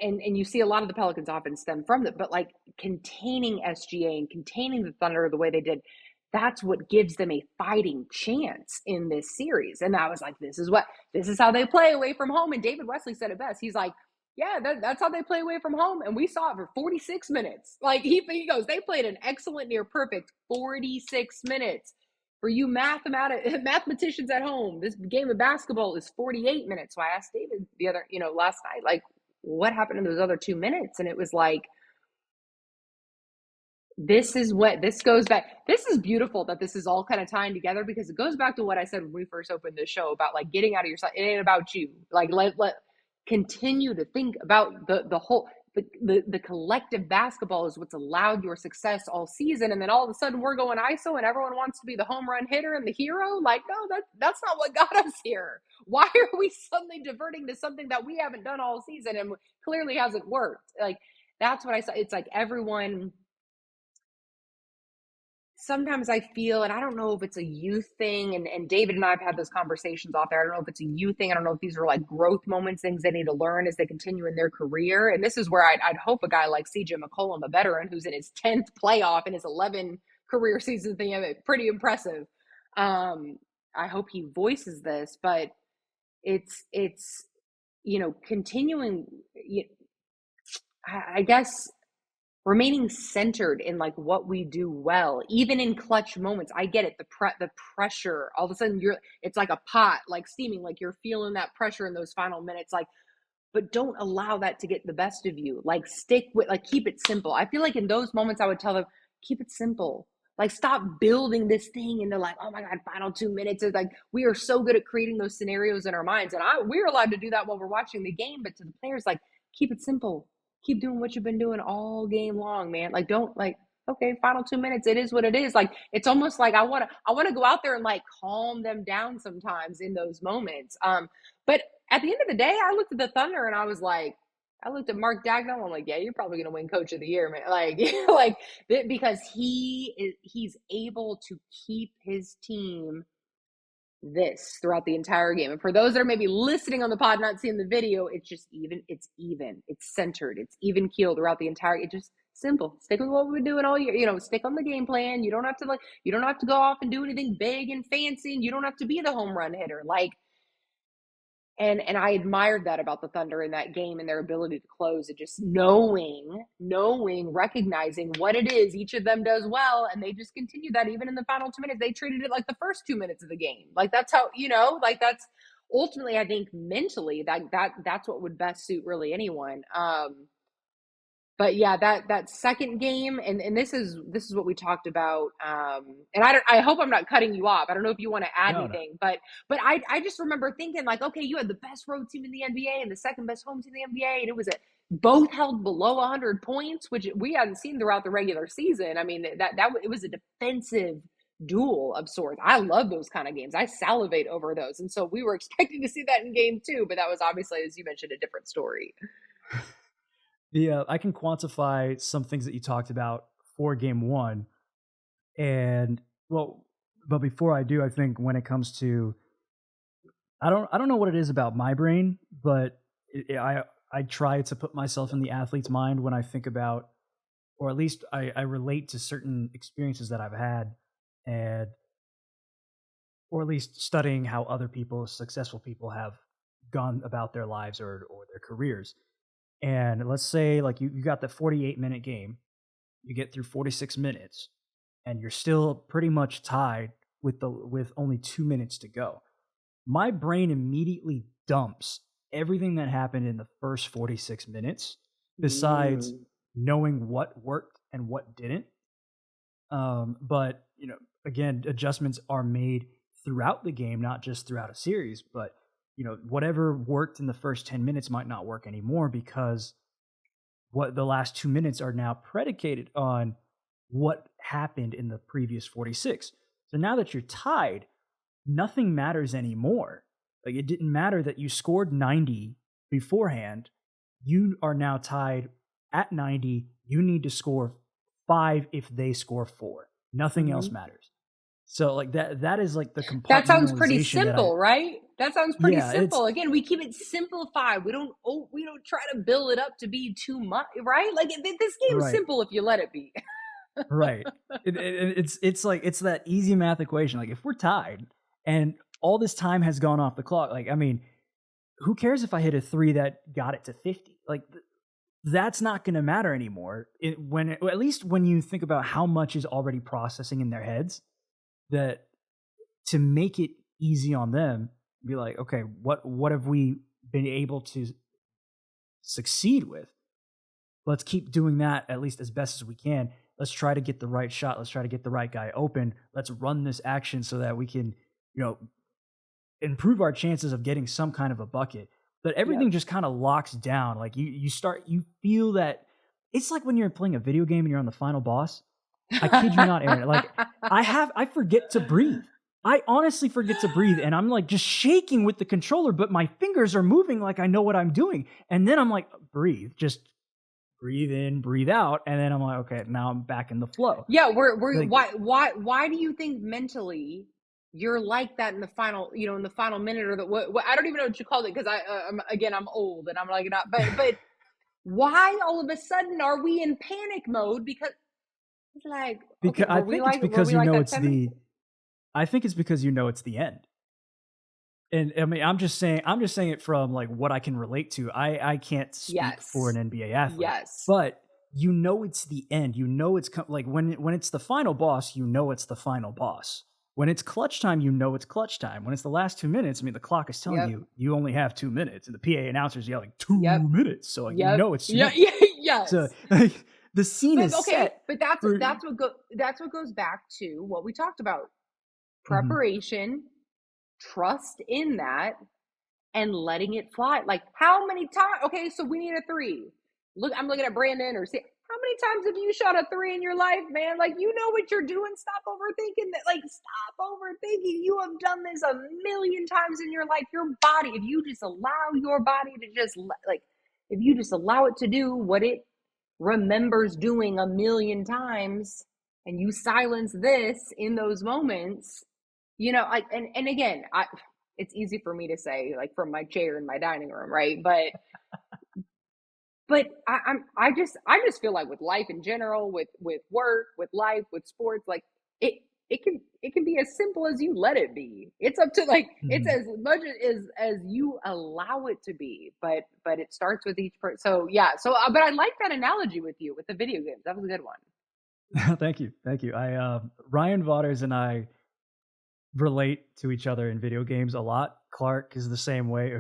and you see a lot of the Pelicans offense stem from that, but like containing SGA and containing the Thunder the way they did, that's what gives them a fighting chance in this series. And I was like, this is how they play away from home. And David Wesley said it best. He's like, yeah, that's how they play away from home. And we saw it for 46 minutes. Like he goes, they played an excellent, near perfect 46 minutes. For you mathematicians at home, this game of basketball is 48 minutes. So I asked David the other, last night, like, what happened in those other 2 minutes? And it was like, this goes back. This is beautiful that this is all kind of tying together, because it goes back to what I said when we first opened this show about like getting out of your side. It ain't about you. Like let continue to think about the whole, the collective basketball is what's allowed your success all season. And then all of a sudden we're going ISO and everyone wants to be the home run hitter and the hero. Like, no, that's not what got us here. Why are we suddenly diverting to something that we haven't done all season and clearly hasn't worked? Like, that's what I saw. It's like everyone, sometimes I feel, and I don't know if it's a youth thing, and David and I have had those conversations off there. I don't know if it's a youth thing. I don't know if these are like growth moments, things they need to learn as they continue in their career. And this is where I'd hope a guy like CJ McCollum, a veteran who's in his 10th playoff in his 11 career season thing, pretty impressive. I hope he voices this, but it's continuing, I guess, remaining centered in like what we do well, even in clutch moments. I get it. The pressure, all of a sudden it's like a pot, like steaming, like you're feeling that pressure in those final minutes, like, but don't allow that to get the best of you. Like stick with, like, keep it simple. I feel like in those moments I would tell them, keep it simple. Like stop building this thing into like, oh my God, final 2 minutes. It's like, we are so good at creating those scenarios in our minds. And we're allowed to do that while we're watching the game, but to the players, like, keep it simple. Keep doing what you've been doing all game long, man. Like, don't like, okay, final 2 minutes, it is what it is. Like, it's almost like I wanna go out there and like calm them down sometimes in those moments. But at the end of the day, I looked at the Thunder and I was like, I looked at Mark Dagnall. I'm like, yeah, you're probably gonna win Coach of the Year, man. Like, like because he's able to keep his team this throughout the entire game. And for those that are maybe listening on the pod, not seeing the video, it's just even, it's centered, it's even keel throughout the entire. It's just simple. Stick with what we've been doing all year. Stick on the game plan. You don't have to go off and do anything big and fancy, and you don't have to be the home run hitter. Like, and I admired that about the Thunder in that game and their ability to close, and just knowing, recognizing what it is each of them does well, and they just continue that even in the final 2 minutes. They treated it like the first 2 minutes of the game. Like that's how, like that's ultimately, I think mentally that's what would best suit really anyone. But yeah, that second game, and this is what we talked about. And I hope I'm not cutting you off. I don't know if you want to add No, no. anything, but I just remember thinking like, okay, you had the best road team in the NBA and the second best home team in the NBA, and it was both held below 100 points, which we hadn't seen throughout the regular season. I mean, it was a defensive duel of sorts. I love those kind of games. I salivate over those, and so we were expecting to see that in game two, but that was obviously, as you mentioned, a different story. I can quantify some things that you talked about for game one, and well, but before I do, I think when it comes to, I don't know what it is about my brain, but I try to put myself in the athlete's mind when I think about, or at least I relate to certain experiences that I've had, and or at least studying how other people, successful people, have gone about their lives or their careers. And let's say like you got the 48-minute game, you get through 46 minutes, and you're still pretty much tied with only 2 minutes to go. My brain immediately dumps everything that happened in the first 46 minutes, besides knowing what worked and what didn't. But again, adjustments are made throughout the game, not just throughout a series. But whatever worked in the first 10 minutes might not work anymore, because what the last 2 minutes are now predicated on what happened in the previous 46. So now that you're tied, nothing matters anymore. Like, it didn't matter that you scored 90 beforehand. You are now tied at 90. You need to score 5 if they score 4. Nothing else matters. So like that is like the compartmentalization. That sounds pretty simple, right? That sounds pretty simple. Again, we keep it simplified. We don't try to build it up to be too much, right? Like this game's simple if you let it be. Right. It's like, it's that easy math equation. Like, if we're tied and all this time has gone off the clock, like, I mean, who cares if I hit a 3 that got it to 50? Like, that's not going to matter anymore. At least when you think about how much is already processing in their heads, that to make it easy on them, be like, okay, what have we been able to succeed with? Let's keep doing that at least as best as we can. Let's try to get the right shot. Let's try to get the right guy open. Let's run this action so that we can, improve our chances of getting some kind of a bucket. But everything just kind of locks down. Like you feel that it's like when you're playing a video game and you're on the final boss. I kid you not, Erin. Like, I forget to breathe. I honestly forget to breathe, and I'm like just shaking with the controller, but my fingers are moving like I know what I'm doing. And then I'm like, breathe, just breathe in, breathe out, and then I'm like, okay, now I'm back in the flow. Yeah, why do you think mentally you're like that in the final, in the final minute, or what I don't even know what you called it, because I'm old and I'm like not, but why all of a sudden are we in panic mode? Because it's like, okay, I think it's because you know it's the end. And I mean, I'm just saying it from like what I can relate to. I can't speak for an NBA athlete. Yes. But it's the end. It's like when it's the final boss, it's the final boss. When it's clutch time, it's clutch time. When it's the last 2 minutes, I mean, the clock is telling you only have 2 minutes, and the PA announcer's yelling 2 minutes. So like, it's 2 minutes. Yes. So the scene is set. But that's what goes back to what we talked about: preparation, trust in that, and letting it fly. Like, how many times? Okay, so we need a 3. Look, I'm looking at Brandon or say, how many times have you shot a 3 in your life, man? Like, you know what you're doing. Stop overthinking that. Like, stop overthinking. You have done this a million times in your life. Your body, if you just allow your body to if you just allow it to do what it remembers doing a million times, and you silence this in those moments, and again, it's easy for me to say, like, from my chair in my dining room, right? But I just feel like with life in general, with work, with life, with sports, like it can be as simple as you let it be. It's up to it's as much as you allow it to be, but it starts with each person. So but I like that analogy with you with the video games. That was a good one. Thank you. Ryan Waters and I relate to each other in video games a lot. Clark is the same way.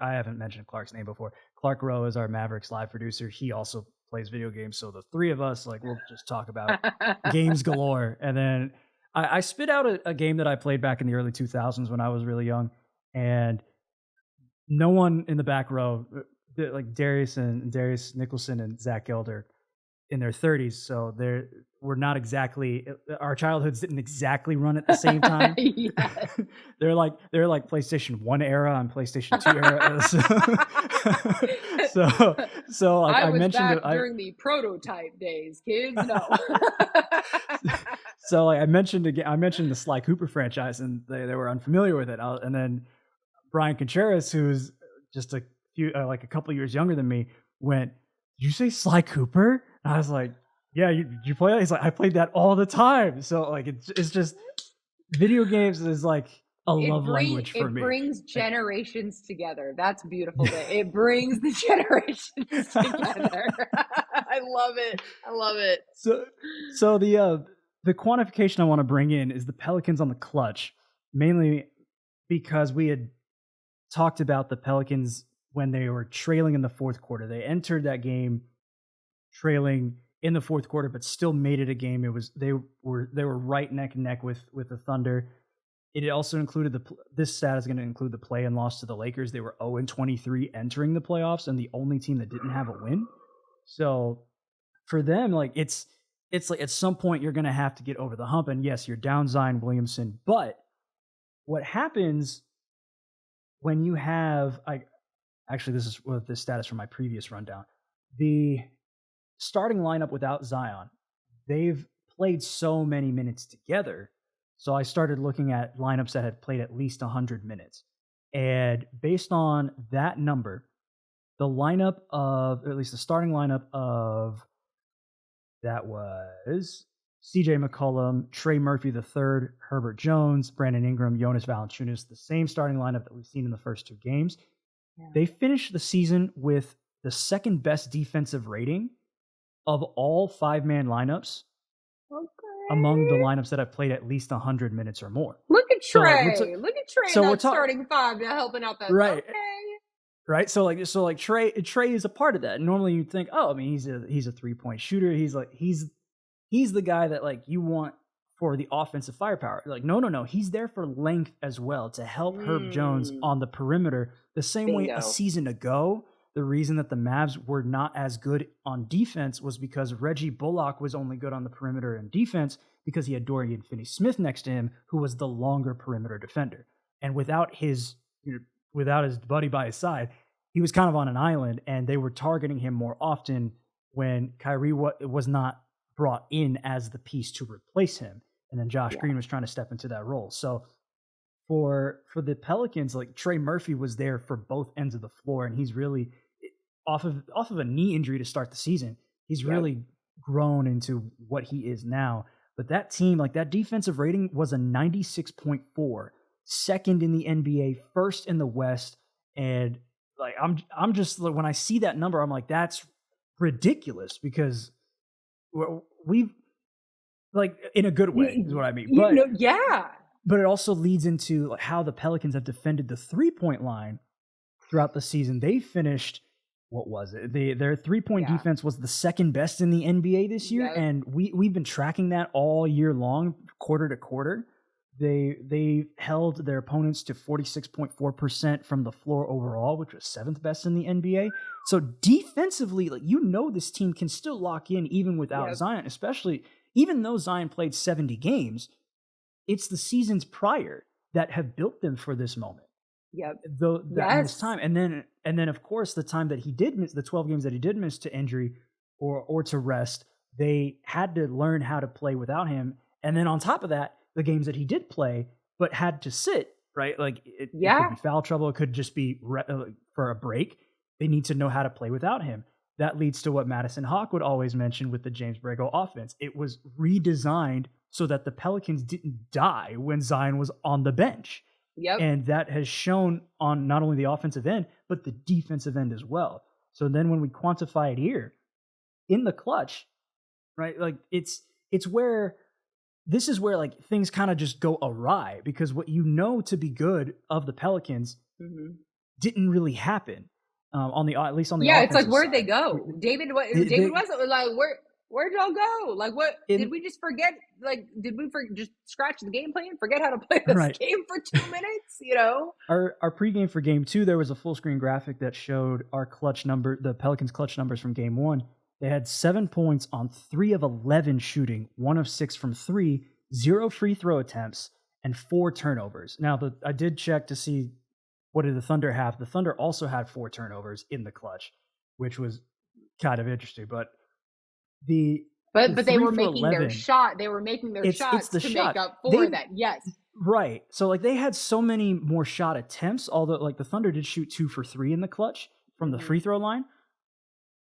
I haven't mentioned Clark's name before. Clark Rowe is our Mavericks live producer. He also plays video games. So the three of us, we'll just talk about games galore. And then I spit out a game that I played back in the early 2000s when I was really young. And no one in the back row, like Darius Nicholson and Zach Gelder, in their 30s, so we're not exactly, our childhoods didn't exactly run at the same time. they're like PlayStation 1 era and PlayStation 2 era. So like I mentioned back during the prototype days, kids. No. So like I mentioned the Sly Cooper franchise, and they were unfamiliar with it. And then Brian Contreras, who's just a couple years younger than me, went, "Did you say Sly Cooper?" And I was like, "Yeah, did you play that?" He's like, "I played that all the time." So like it's just video games is like a love language for it me. brings Like, generations together. That's beautiful. That it brings the generations together. I love it. I love it. so so the quantification I want to bring in is the Pelicans on the clutch, mainly because we had talked about the Pelicans when they were trailing in the fourth quarter. They entered that game trailing in the fourth quarter, but still made it a game. It was they were right neck and neck with the Thunder. It also included this stat is going to include the play-in loss to the Lakers. They were 0-23 entering the playoffs, and the only team that didn't have a win. So for them, like it's like at some point you're going to have to get over the hump. And yes, you're down Zion Williamson, but what happens when you have actually this is what the status from my previous rundown. The starting lineup without Zion, they've played so many minutes together. So I started looking at lineups that had played at least 100 minutes. And based on that number, the lineup of, or at least the starting lineup of, that was CJ McCollum, Trey Murphy III, Herbert Jones, Brandon Ingram, Jonas Valanciunas, the same starting lineup that we've seen in the first two games. Yeah. They finished the season with the second best defensive rating of all five-man lineups among the lineups that have played at least 100 minutes or more. Look at Trey. So Look at Trey so in we're that starting five now helping out that. Right. Okay. Right. So like Trey is a part of that. Normally you'd think, oh, I mean, he's a 3-point shooter. He's the guy that like you want for the offensive firepower. Like, no. He's there for length as well to help Herb Jones on the perimeter. The same way a season ago, the reason that the Mavs were not as good on defense was because Reggie Bullock was only good on the perimeter in defense because he had Dorian Finney-Smith next to him, who was the longer perimeter defender. And without his buddy by his side, he was kind of on an island, and they were targeting him more often when Kyrie was not brought in as the piece to replace him. And then Josh Green was trying to step into that role. So for the Pelicans, like Trey Murphy was there for both ends of the floor, and he's really off of a knee injury to start the season. He's really grown into what he is now. But that team, like that defensive rating was a 96.4, second in the NBA, first in the West, and like I'm just when I see that number, I'm like, that's ridiculous because we've like in a good way is what I mean. But but it also leads into how the Pelicans have defended the 3-point line throughout the season. They finished, what was it? Their 3-point defense was the second best in the NBA this year, and we've been tracking that all year long, quarter to quarter. They held their opponents to 46.4% from the floor overall, which was 7th best in the NBA. So defensively, like this team can still lock in even without Zion, especially even though Zion played 70 games. It's the seasons prior that have built them for this moment. This time, and then of course the time that he did miss, the 12 games that he did miss to injury or to rest, they had to learn how to play without him. And then on top of that, the games that he did play but had to sit, right? Like it could be foul trouble, it could just be for a break. They need to know how to play without him. That leads to what Madison Hawk would always mention with the James Borrego offense. It was redesigned so that the Pelicans didn't die when Zion was on the bench. And that has shown on not only the offensive end, but the defensive end as well. So then when we quantify it here in the clutch, right? Like this is where like things kind of just go awry because what to be good of the Pelicans didn't really happen at least on the offensive it's like where'd side. they go? David wasn't like where'd y'all go? Like what did we just forget? Like did we just scratch the game plan? Forget how to play this game for 2 minutes? Our pregame for game 2, there was a full screen graphic that showed our clutch number, the Pelicans clutch numbers from game 1. They had 7 points on 3 of 11 shooting, 1 of 6 from 3, 0 free throw attempts, and 4 turnovers. Now I did check to see what did the Thunder have. The Thunder also had 4 turnovers in the clutch, which was kind of interesting. But they were making their shot. They were making their shots to make up for that. Yes. Right. So like they had so many more shot attempts, although like the Thunder did shoot 2 for 3 in the clutch from the free throw line.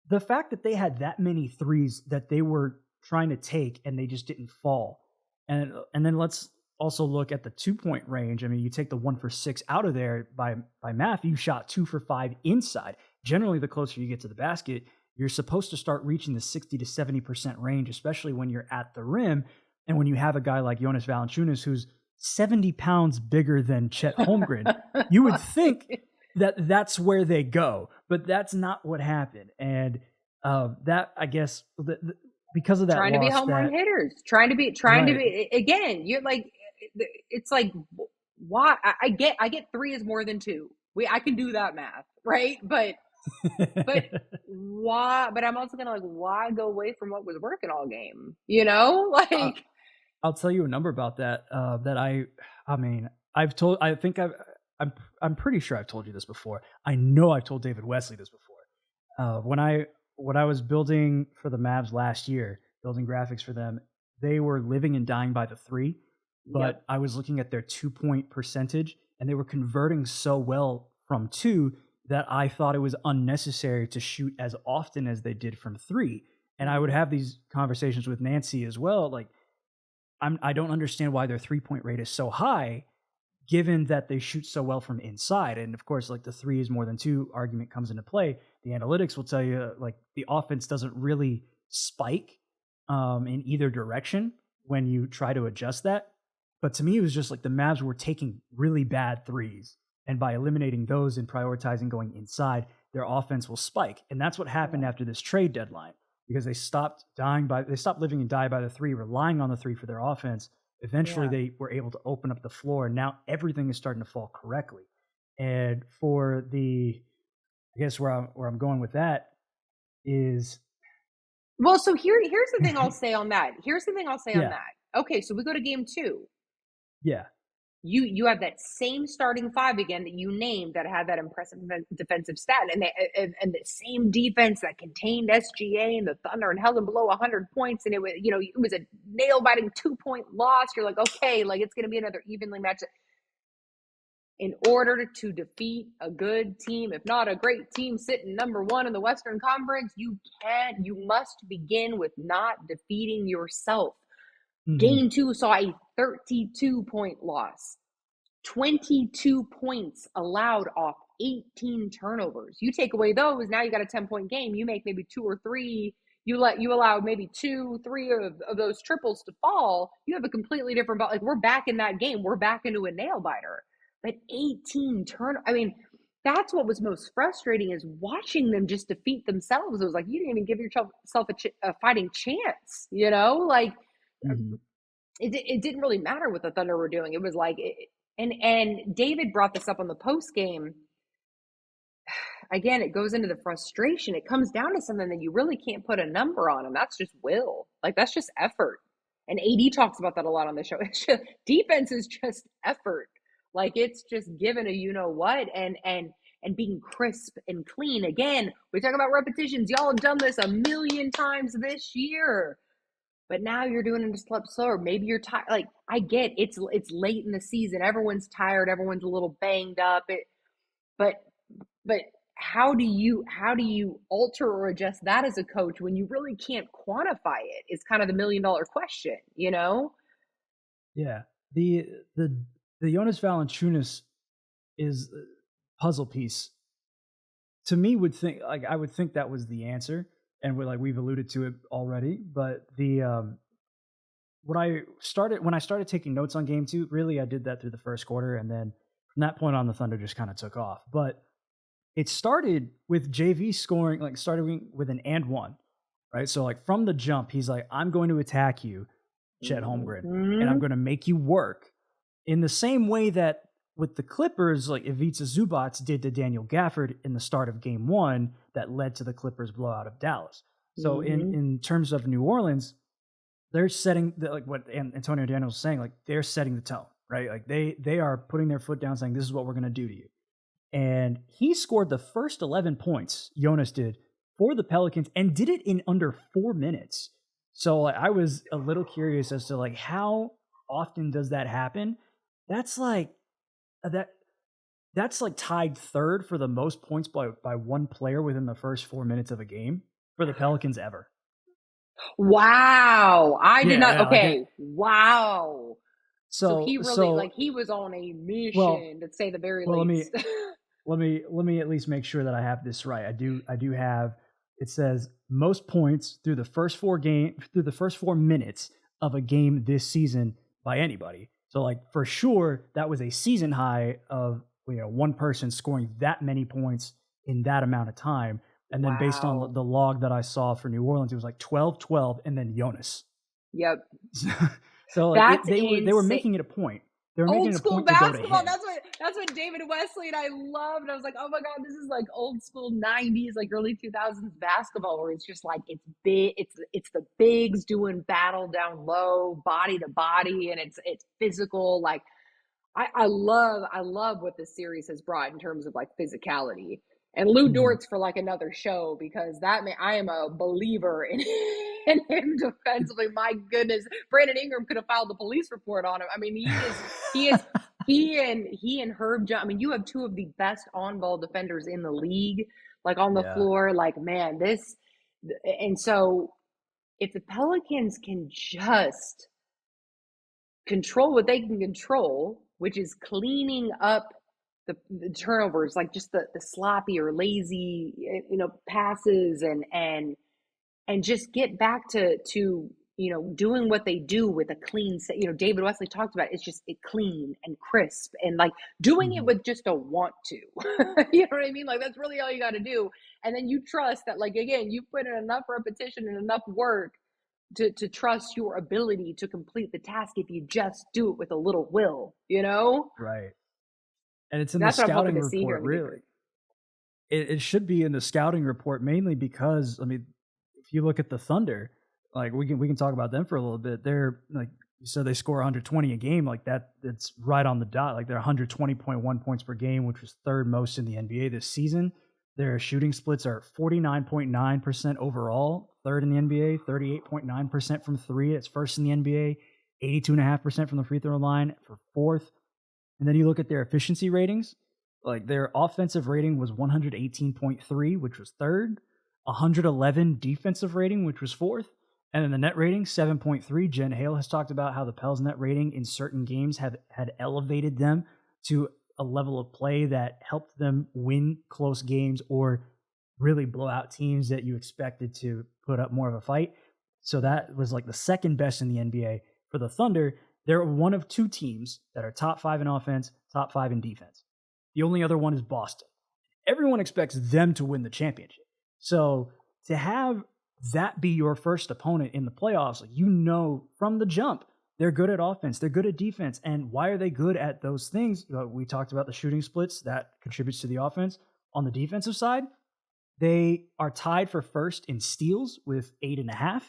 The fact that they had that many threes that they were trying to take and they just didn't fall. And then let's also look at the 2-point range. I mean, you take the 1 for 6 out of there by math, you shot 2 for 5 inside. Generally, the closer you get to the basket, you're supposed to start reaching the 60 to 70% range, especially when you're at the rim. And when you have a guy like Jonas Valanciunas, who's 70 pounds bigger than Chet Holmgren, you would think that that's where they go, but that's not what happened. And that, I guess, because of that trying to be home run hitters, trying to be again. You're like, it's like, why? I get 3 is more than 2. I can do that math, right? But why? But I'm also gonna why go away from what was working all game? Like. I'll tell you a number about that. I'm pretty sure I've told you this before. I know I've told David Wesley this before. When I was building for the Mavs last year, building graphics for them, they were living and dying by the 3, but I was looking at their 2-point percentage, and they were converting so well from 2 that I thought it was unnecessary to shoot as often as they did from 3. And I would have these conversations with Nancy as well, like, I don't understand why their 3-point rate is so high, given that they shoot so well from inside. And of course, like, the 3 is more than 2 argument comes into play. The analytics will tell you, like, the offense doesn't really spike in either direction when you try to adjust that. But to me, it was just like the Mavs were taking really bad 3s. And by eliminating those and prioritizing going inside, their offense will spike. And that's what happened after this trade deadline, because they stopped living and die by the 3, relying on the 3 for their offense. Eventually, they were able to open up the floor, and now everything is starting to fall correctly. And for I guess where I'm going with that is, well, so here's the thing I'll say on that. Okay, so we go to game 2. Yeah. You have that same starting 5 again that you named that had that impressive defensive stat, and the same defense that contained SGA and the Thunder and held them below 100 points, and it was a nail biting 2-point loss. You're like, okay, like, it's going to be another evenly matched. In order to defeat a good team, if not a great team sitting number 1 in the Western Conference, you must begin with not defeating yourself. Mm-hmm. Game 2 saw a 32-point loss. 22 points allowed off 18 turnovers. You take away those, now you got a 10-point game. You make maybe 2 or 3. You allow maybe 2, 3 of those triples to fall. You have a completely different, like, we're back in that game. We're back into a nail biter. But 18 I mean, that's what was most frustrating, is watching them just defeat themselves. It was like, you didn't even give yourself a fighting chance, like. Mm-hmm. It didn't really matter what the Thunder were doing. It was like, and David brought this up on the post game. Again, it goes into the frustration. It comes down to something that you really can't put a number on, and that's just will. Like, that's just effort. And AD talks about that a lot on the show. It's just, defense is just effort. Like, it's just giving a you-know-what and being crisp and clean. Again, we talk about repetitions. Y'all have done this a million times this year. But now you're doing it a step slower. Maybe you're tired. Like, I get it's late in the season. Everyone's tired. Everyone's a little banged up. But how do you alter or adjust that as a coach when you really can't quantify it? It's kind of the $1 million question, Yeah. The Jonas Valanciunas is a puzzle piece. To me, I would think that was the answer. And we've alluded to it already, but when I started taking notes on game 2, really I did that through the first quarter, and then from that point on, the Thunder just kind of took off. But it started with JV scoring, starting with an and one, right? So from the jump, he's like, I'm going to attack you, Chet Holmgren, and I'm going to make you work in the same way that with the Clippers, like Ivica Zubac did to Daniel Gafford in the start of game 1 that led to the Clippers blowout of Dallas. So in terms of New Orleans, they're setting what Antonio Daniels was saying, they're setting the tone, right? Like they are putting their foot down saying, this is what we're going to do to you. And he scored the first 11 points, Jonas did, for the Pelicans, and did it in under 4 minutes. So I was a little curious as to how often does that happen? That's tied third for the most points by one player within the first 4 minutes of a game for the Pelicans ever. Wow. I did not. Okay. Wow. So So he really, so like, he was on a well mission, to say the very well least. let me at least make sure that I have this right. I do have, it says most points through the first 4 minutes of a game this season by anybody. So like for sure that was a season high of one person scoring that many points in that amount of time. And then based on Wow. the log that I saw for New Orleans, it was like 12-12 and then Jonas. Yep. So like That's they were insane. making it a point. They were making Old it a school point to go to basketball. him. That's what David Wesley and I loved. I was like, oh my God, this is like old school 90s, like early 2000s basketball, where it's just like it's big, it's the bigs doing battle down low, body to body, and it's physical. Like I love what this series has brought in terms of like physicality. And Lou Mhm. Dort's for like another show, because that man, I am a believer in, in him defensively. My goodness, Brandon Ingram could have filed the police report on him. I mean, he is he and Herb John. I mean, you have two of the best on ball defenders in the league, like on the Yeah. floor. Like, man, this, and so if the Pelicans can just control what they can control, which is cleaning up the turnovers, like just the sloppy or lazy, passes, and just get back to doing what they do with a clean set. David Wesley talked about it. It's just clean and crisp, and like doing it Mhm. with just a want to. You know what I mean? Like that's really all you got to do, and then you trust that, like, again, you put in enough repetition and enough work to trust your ability to complete the task if you just do it with a little will. Right. And it's in the That's what I'm hoping scouting to see here report, in the game really. three. It should be in the scouting report mainly because I mean, if you look at the Thunder, like we can talk about them for a little bit. They're like you said, they score 120 a game, like that. It's right on the dot. Like they're 120.1 points per game, which was third most in the NBA this season. Their shooting splits are 49.9% overall, third in the NBA, 38.9% from three. It's first in the NBA, 82.5% from the free throw line for fourth. And then you look at their efficiency ratings, like their offensive rating was 118.3, which was third, 111 defensive rating, which was fourth, and then the net rating 7.3. Jen Hale has talked about how the Pels net rating in certain games had elevated them to a level of play that helped them win close games or really blow out teams that you expected to put up more of a fight. So that was like the second best in the NBA. For the Thunder, they're one of two teams that are top five in offense, top five in defense. The only other one is Boston. Everyone expects them to win the championship. So to have that be your first opponent in the playoffs, like from the jump, they're good at offense, they're good at defense. And why are they good at those things? We talked about the shooting splits that contributes to the offense. On the defensive side, they are tied for first in steals with 8.5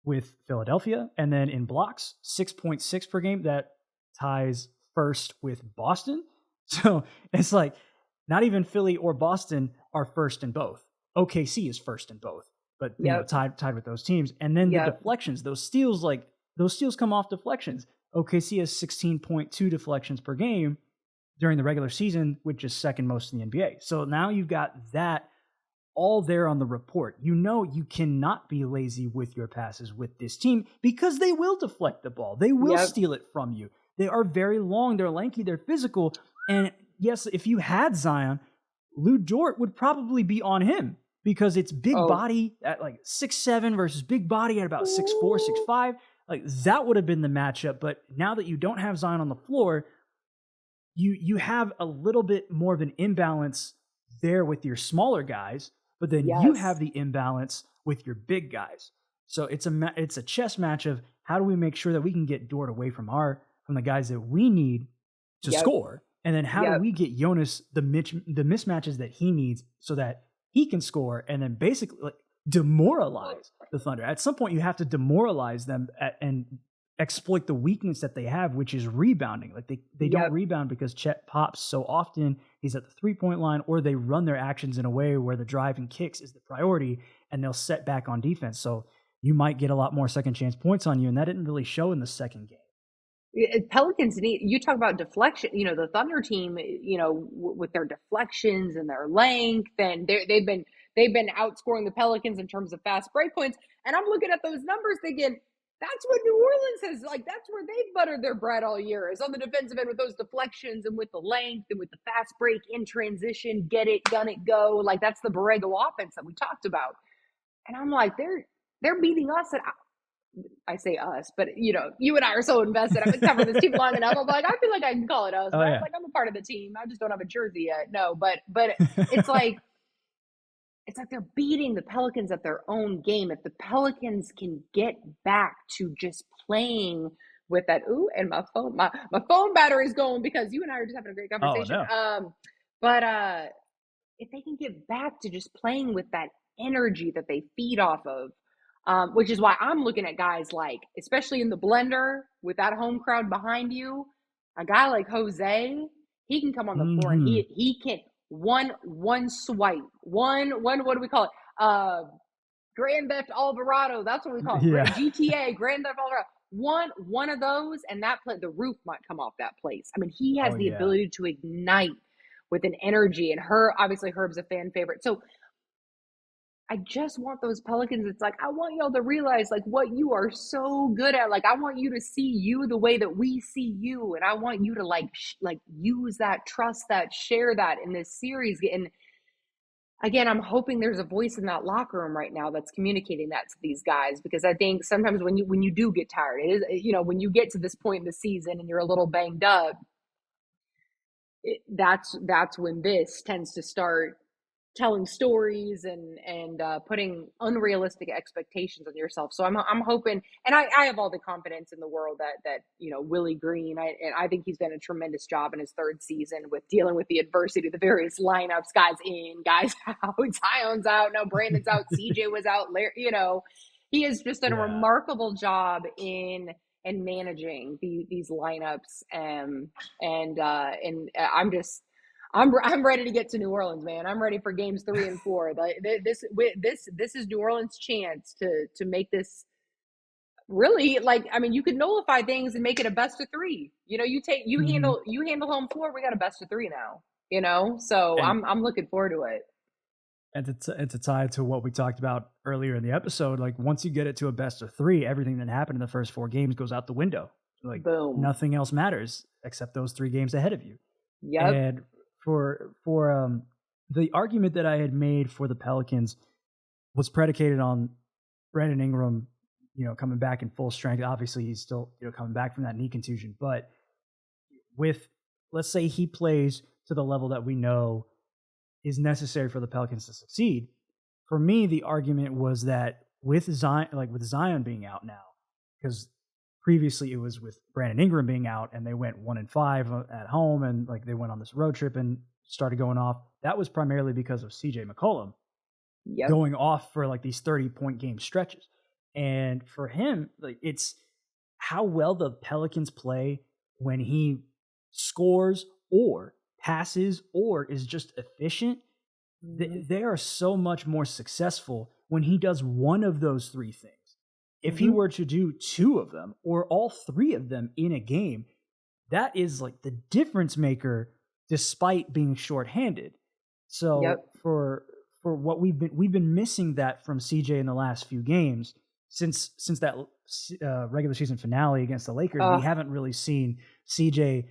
with Philadelphia. And then in blocks, 6.6 per game. That ties first with Boston. So it's like not even Philly or Boston are first in both. OKC is first in both, but Yep. tied with those teams. And then the Yep. deflections, those steals come off deflections. OKC has 16.2 deflections per game during the regular season, which is second most in the NBA. So now you've got that all there on the report. You cannot be lazy with your passes with this team because they will deflect the ball. They will Yep. steal it from you. They are very long, they're lanky, they're physical. And yes, if you had Zion, Lou Dort would probably be on him because it's big Oh. body at like 6'7" versus big body at about 6'4", 6'5". Like that would have been the matchup. But now that you don't have Zion on the floor, you have a little bit more of an imbalance there with your smaller guys, but then you Yes. have the imbalance with your big guys. So it's a chess match of how do we make sure that we can get Dort away from the guys that we need to Yep. score, and then how do Yep. we get Jonas the mismatches that he needs so that he can score, and then basically like demoralize the Thunder. At some point, you have to demoralize them and exploit the weakness that they have, which is rebounding. Like they don't Yep. rebound because Chet pops so often. He's at the 3-point line, or they run their actions in a way where the drive and kicks is the priority, and they'll set back on defense. So you might get a lot more second chance points on you, and that didn't really show in the second game. Pelicans need, you talk about deflection, the Thunder team, with their deflections and their length, and they've been outscoring the Pelicans in terms of fast break points. And I'm looking at those numbers thinking, that's what New Orleans has, like, that's where they've buttered their bread all year, is on the defensive end with those deflections and with the length and with the fast break in transition, get it, gun it, go. Like, that's the Borrego offense that we talked about. And I'm like, they're beating us. And I say us, but you and I are so invested. I've been covering this team long enough. I'm like, I feel like I can call it us, Oh right? yeah. Like, I'm a part of the team. I just don't have a jersey yet. No, but it's like, they're beating the Pelicans at their own game. If the Pelicans can get back to just playing with that, and my phone battery is going because you and I are just having a great Oh conversation. no. But if they can get back to just playing with that energy that they feed off of, which is why I'm looking at guys like, especially in the blender with that home crowd behind you, a guy like Jose, he can come on the floor and he can one swipe, one what do we call it? Grand Theft Alvarado. That's what we call it. Yeah. GTA, Grand Theft Alvarado. One of those, and the roof might come off that place. I mean, he has Oh, the yeah. ability to ignite with an energy, and obviously Herb's a fan favorite. So I just want those Pelicans. It's like, I want y'all to realize like what you are so good at. Like, I want you to see you the way that we see you. And I want you to like use that, trust that, share that in this series. And again, I'm hoping there's a voice in that locker room right now that's communicating that to these guys, because I think sometimes when you do get tired, it is, when you get to this point in the season and you're a little banged up, that's when this tends to start telling stories and putting unrealistic expectations on yourself. So I'm hoping, and I have all the confidence in the world that Willie Green, and I think he's done a tremendous job in his third season with dealing with the adversity, the various lineups, guys in, guys out, Zion's out, no, Brandon's out, CJ was out, he has just done a remarkable job in managing these lineups, and I'm ready to get to New Orleans, man. I'm ready for games 3 and 4. This is New Orleans' chance to make this really, like, I mean, you could nullify things and make it a best of 3. You handle home floor. We got a best of 3 now. So And, I'm looking forward to it. and to tie to what we talked about earlier in the episode, like once you get it to a best of 3, everything that happened in the first 4 games goes out the window. Like, Boom. nothing else matters except those 3 games ahead of you. Yep. And for the argument that I had made for the Pelicans was predicated on Brandon Ingram, coming back in full strength. Obviously, he's still coming back from that knee contusion, but let's say he plays to the level that we know is necessary for the Pelicans to succeed. For me, the argument was that with Zion being out now, because previously it was with Brandon Ingram being out, and they went 1-5 at home, and like they went on this road trip and started going off. That was primarily because of CJ McCollum going off for like these 30-point game stretches. And for him, like, it's how well the Pelicans play when he scores or passes or is just efficient. They are so much more successful when he does one of those 3 things. If he were to do 2 of them or all 3 of them in a game, that is like the difference maker despite being shorthanded. So for what we've been missing that from CJ in the last few games since that regular season finale against the Lakers. We haven't really seen CJ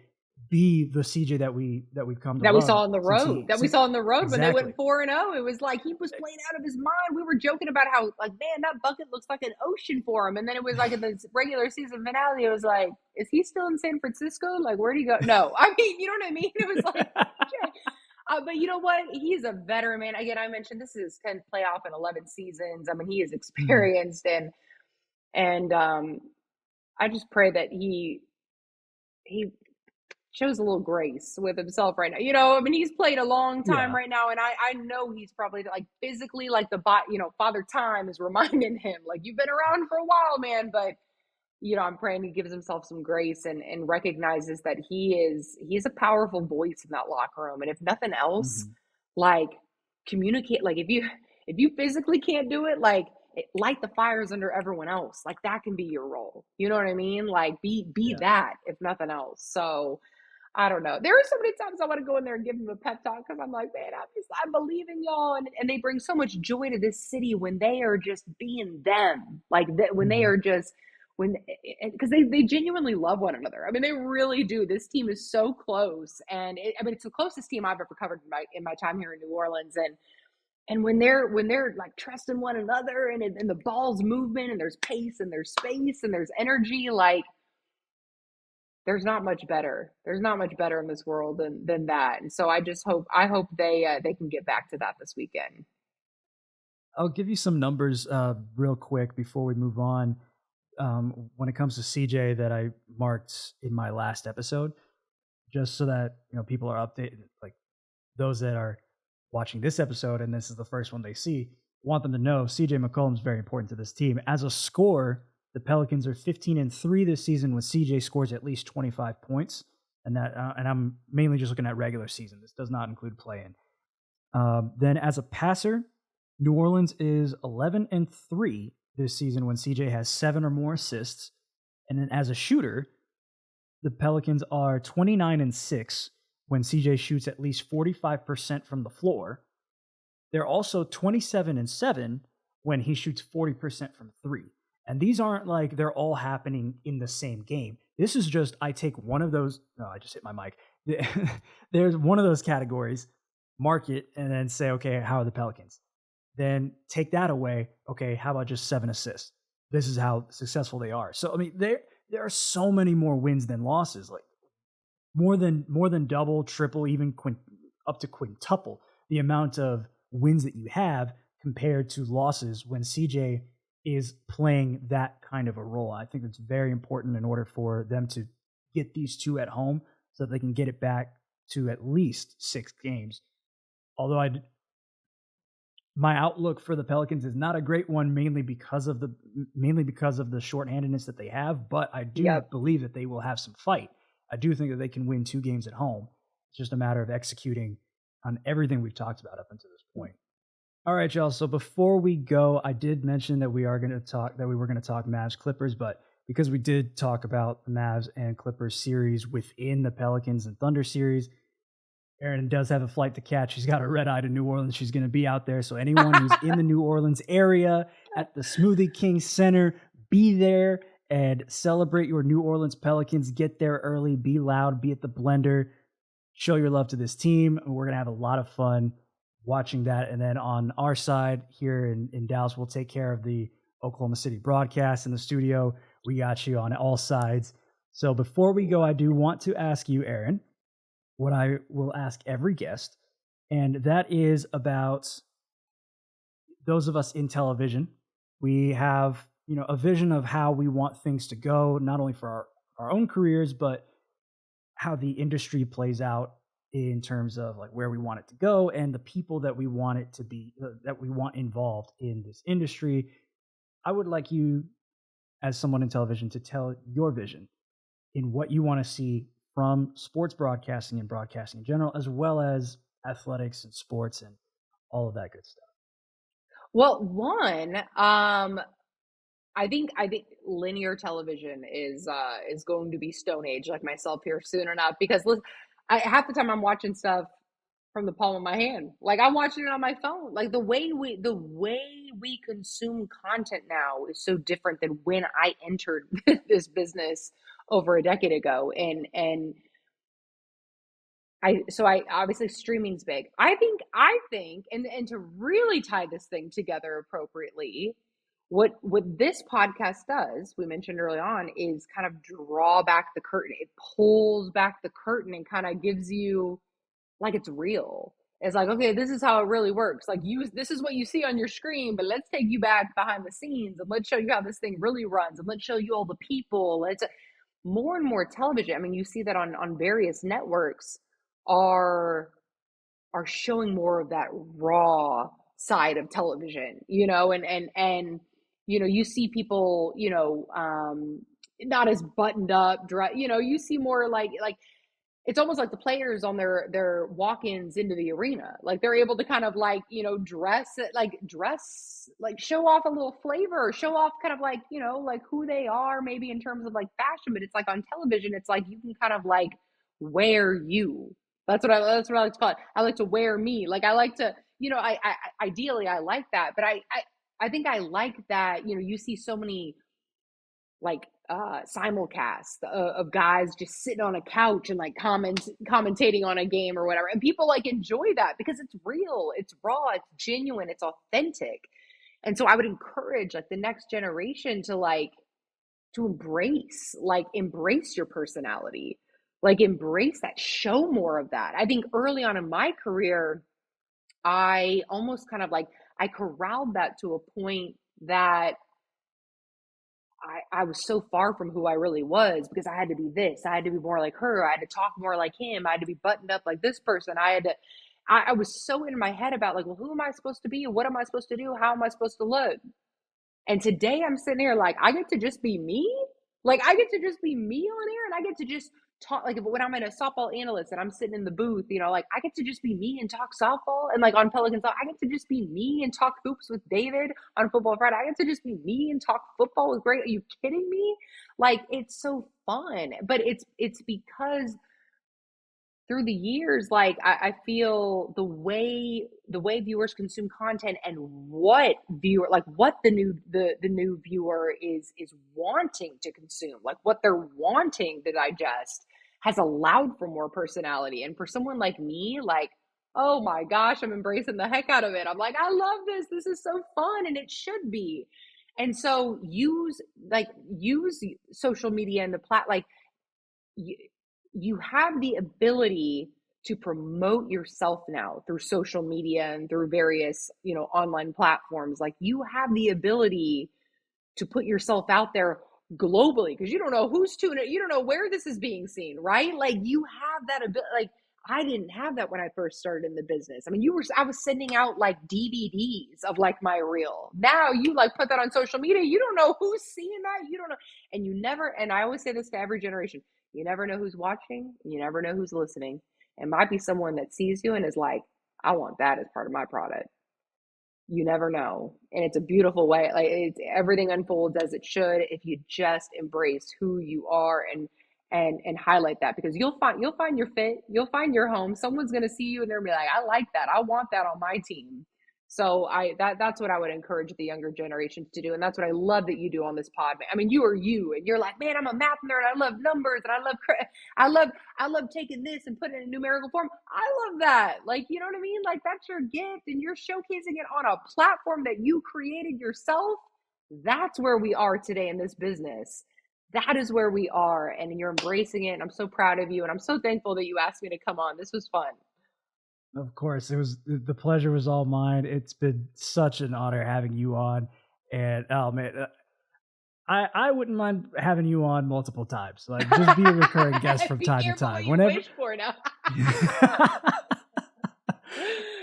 be the CJ that we've come to love. We saw on the road. We saw on the road when they went 4-0. It was like he was playing out of his mind. We were joking about how, like, man, that bucket looks like an ocean for him. And then it was like in the regular season finale, it was like, is he still in San Francisco? Like, where'd he go? No, I mean, you know what I mean? It was like, but you know what? He's a veteran, man. Again, I mentioned this is his 10th playoff in 11 seasons. I mean, he is experienced, and I just pray that he shows a little grace with himself right now. I mean, he's played a long time right now, and I know he's probably like physically, like Father Time is reminding him, like, you've been around for a while, man. But I'm praying he gives himself some grace and recognizes that he's a powerful voice in that locker room. And if nothing else, like, communicate. Like, if you physically can't do it, like, light the fires under everyone else. Like, that can be your role. You know what I mean? Like, be that, if nothing else. So I don't know. There are so many times I want to go in there and give them a pep talk, because I'm like, man, I believe in y'all, and they bring so much joy to this city when they are just being them. Like, when they are just because they genuinely love one another. I mean, they really do. This team is so close, and I mean, it's the closest team I've ever covered in my time here in New Orleans. And when they're like trusting one another, and the ball's movement, and there's pace, and there's space, and there's energy, like there's not much better. There's not much better in this world than that. And so I hope they can get back to that this weekend. I'll give you some numbers real quick before we move on. When it comes to CJ that I marked in my last episode, just so that people are updated, like those that are watching this episode and this is the first one they see, want them to know CJ McCollum is very important to this team. As a scorer, the Pelicans are 15-3 this season when CJ scores at least 25 points, and I'm mainly just looking at regular season. This does not include play-in. Then as a passer, New Orleans is 11-3 this season when CJ has 7 or more assists. And then as a shooter, the Pelicans are 29-6 when CJ shoots at least 45% from the floor. They're also 27-7 when he shoots 40% from 3. And these aren't like they're all happening in the same game. This is just, I take one of those. No, I just hit my mic. There's one of those categories, mark it, and then say, okay, how are the Pelicans? Then take that away. Okay, how about just 7 assists? This is how successful they are. So, I mean, there are so many more wins than losses, like more than double, triple, even up to quintuple the amount of wins that you have compared to losses when CJ is playing that kind of a role. I think it's very important in order for them to get these two at home so that they can get it back to at least 6 games. Although my outlook for the Pelicans is not a great one, mainly because of the shorthandedness that they have, but I do believe that they will have some fight. I do think that they can win 2 games at home. It's just a matter of executing on everything we've talked about up until this point. All right, y'all. So before we go, I did mention that we were going to talk Mavs Clippers, but because we did talk about the Mavs and Clippers series within the Pelicans and Thunder series, Erin does have a flight to catch. She's got a red eye to New Orleans. She's going to be out there. So anyone who's in the New Orleans area at the Smoothie King Center, be there and celebrate your New Orleans Pelicans. Get there early, be loud, be at the blender, show your love to this team. And we're going to have a lot of fun watching that. And then on our side here in Dallas, we'll take care of the Oklahoma City broadcast in the studio. We got you on all sides. So before we go, I do want to ask you, Erin, what I will ask every guest, and that is about those of us in television. We have, a vision of how we want things to go, not only for our own careers, but how the industry plays out in terms of like where we want it to go and the people that we want it to be, that we want involved in this industry. I would like you, as someone in television, to tell your vision in what you want to see from sports broadcasting and broadcasting in general, as well as athletics and sports and all of that good stuff. Well, one, I think linear television is going to be Stone Age, like myself here soon enough. Because listen, half the time I'm watching stuff from the palm of my hand, like I'm watching it on my phone. Like the way we consume content now is so different than when I entered this business over a decade ago. And I obviously streaming's big. I think, and to really tie this thing together appropriately, what this podcast does, we mentioned early on, is kind of draw back the curtain. It pulls back the curtain and kind of gives you like it's real. It's like, okay, this is how it really works. Like this is what you see on your screen, but let's take you back behind the scenes and let's show you how this thing really runs, and let's show you all the people. It's more and more television. I mean, you see that on various networks are showing more of that raw side of television, and you see people, not as buttoned up, you see more like it's almost like the players on their walk-ins into the arena, like they're able to kind of like, dress like show off a little flavor, show off kind of like, like who they are maybe in terms of like fashion. But it's like on television, it's like you can kind of like wear you. That's what I like to call it. I like to wear me. Like I like to, I ideally I like that, but I think I like that, you see so many simulcast of guys just sitting on a couch and like commentating on a game or whatever, and people like enjoy that because it's real, it's raw, it's genuine, it's authentic. And so I would encourage like the next generation to embrace your personality, like embrace that, show more of that. I think early on in my career, I almost kind of like I corralled that to a point that I was so far from who I really was, because I had to be this, I had to be more like her, I had to talk more like him, I had to be buttoned up like this person. I was so in my head about like, well, who am I supposed to be? What am I supposed to do? How am I supposed to look? And today I'm sitting here like, I get to just be me. Like I get to just be me on here, and I get to just talk, like when I'm in a softball analyst and I'm sitting in the booth, like I get to just be me and talk softball. And like on Pelicans, I get to just be me and talk hoops with David on Football Friday. I get to just be me and talk football with Great. Are you kidding me? Like it's so fun. But it's because through the years, like I feel the way viewers consume content and what the new viewer is wanting to consume, like what they're wanting to digest, has allowed for more personality. And for someone like me, like, oh my gosh, I'm embracing the heck out of it. I'm like, I love this. This is so fun, and it should be. And so use social media and you have the ability to promote yourself now through social media and through various, online platforms. Like you have the ability to put yourself out there globally, because you don't know who's tuning it. You don't know where this is being seen, right? Like you have that ability. Like I didn't have that when I first started in the business. I mean, I was sending out like DVDs of like my reel. Now you like put that on social media. You don't know who's seeing that. You don't know. And I always say this to every generation, you never know who's watching. You never know who's listening. It might be someone that sees you and is like, I want that as part of my product. You never know. And it's a beautiful way. Like everything unfolds as it should if you just embrace who you are and highlight that, because you'll find your fit, you'll find your home. Someone's going to see you and they'll be like, I like that. I want that on my team. So that's what I would encourage the younger generations to do. And that's what I love that you do on this pod. I mean, you are you, and you're like, man, I'm a math nerd. I love numbers, and I love taking this and putting it in numerical form. I love that. Like, you know what I mean? Like that's your gift, and you're showcasing it on a platform that you created yourself. That's where we are today in this business. That is where we are, and you're embracing it. And I'm so proud of you, and I'm so thankful that you asked me to come on. This was fun. Of course, the pleasure was all mine. It's been such an honor having you on, and oh man, I wouldn't mind having you on multiple times. Like just be a recurring guest from time to time. Whenever you wish for now.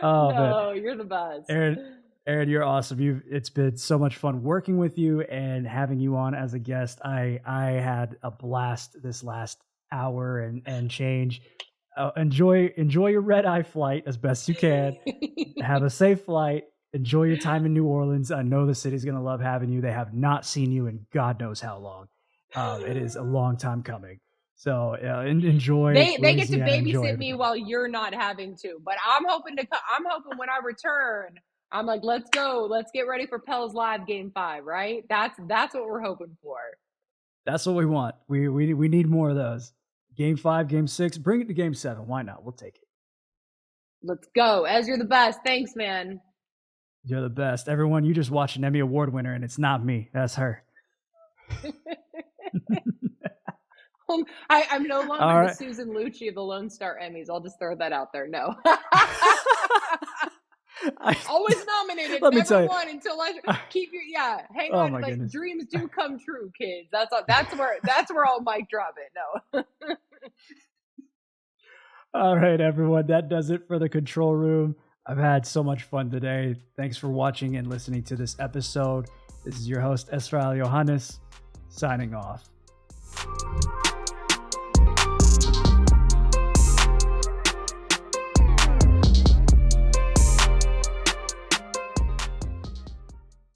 Oh no, man, you're the best, Erin, you're awesome. It's been so much fun working with you and having you on as a guest. I had a blast this last hour and change. Enjoy your red-eye flight as best you can. Have a safe flight. Enjoy your time in New Orleans. I know the city's going to love having you. They have not seen you in God knows how long. It is a long time coming. So enjoy. They get to babysit me while you're not having to. But I'm hoping when I return, I'm like, let's go. Let's get ready for Pels Live Game 5, right? That's what we're hoping for. That's what we want. We need more of those. Game 5, Game 6, bring it to Game 7. Why not? We'll take it. Let's go. Ez, you're the best. Thanks, man. You're the best. Everyone, you just watched an Emmy Award winner, and it's not me. That's her. I'm no longer the Susan Lucci of the Lone Star Emmys. I'll just throw that out there. No. Always nominated, never won until I keep your hang on. Like goodness. Dreams do come true, kids. That's where I'll mic drop it. No. All right, everyone. That does it for the Control Room. I've had so much fun today. Thanks for watching and listening to this episode. This is your host, Esrael Johannes, signing off.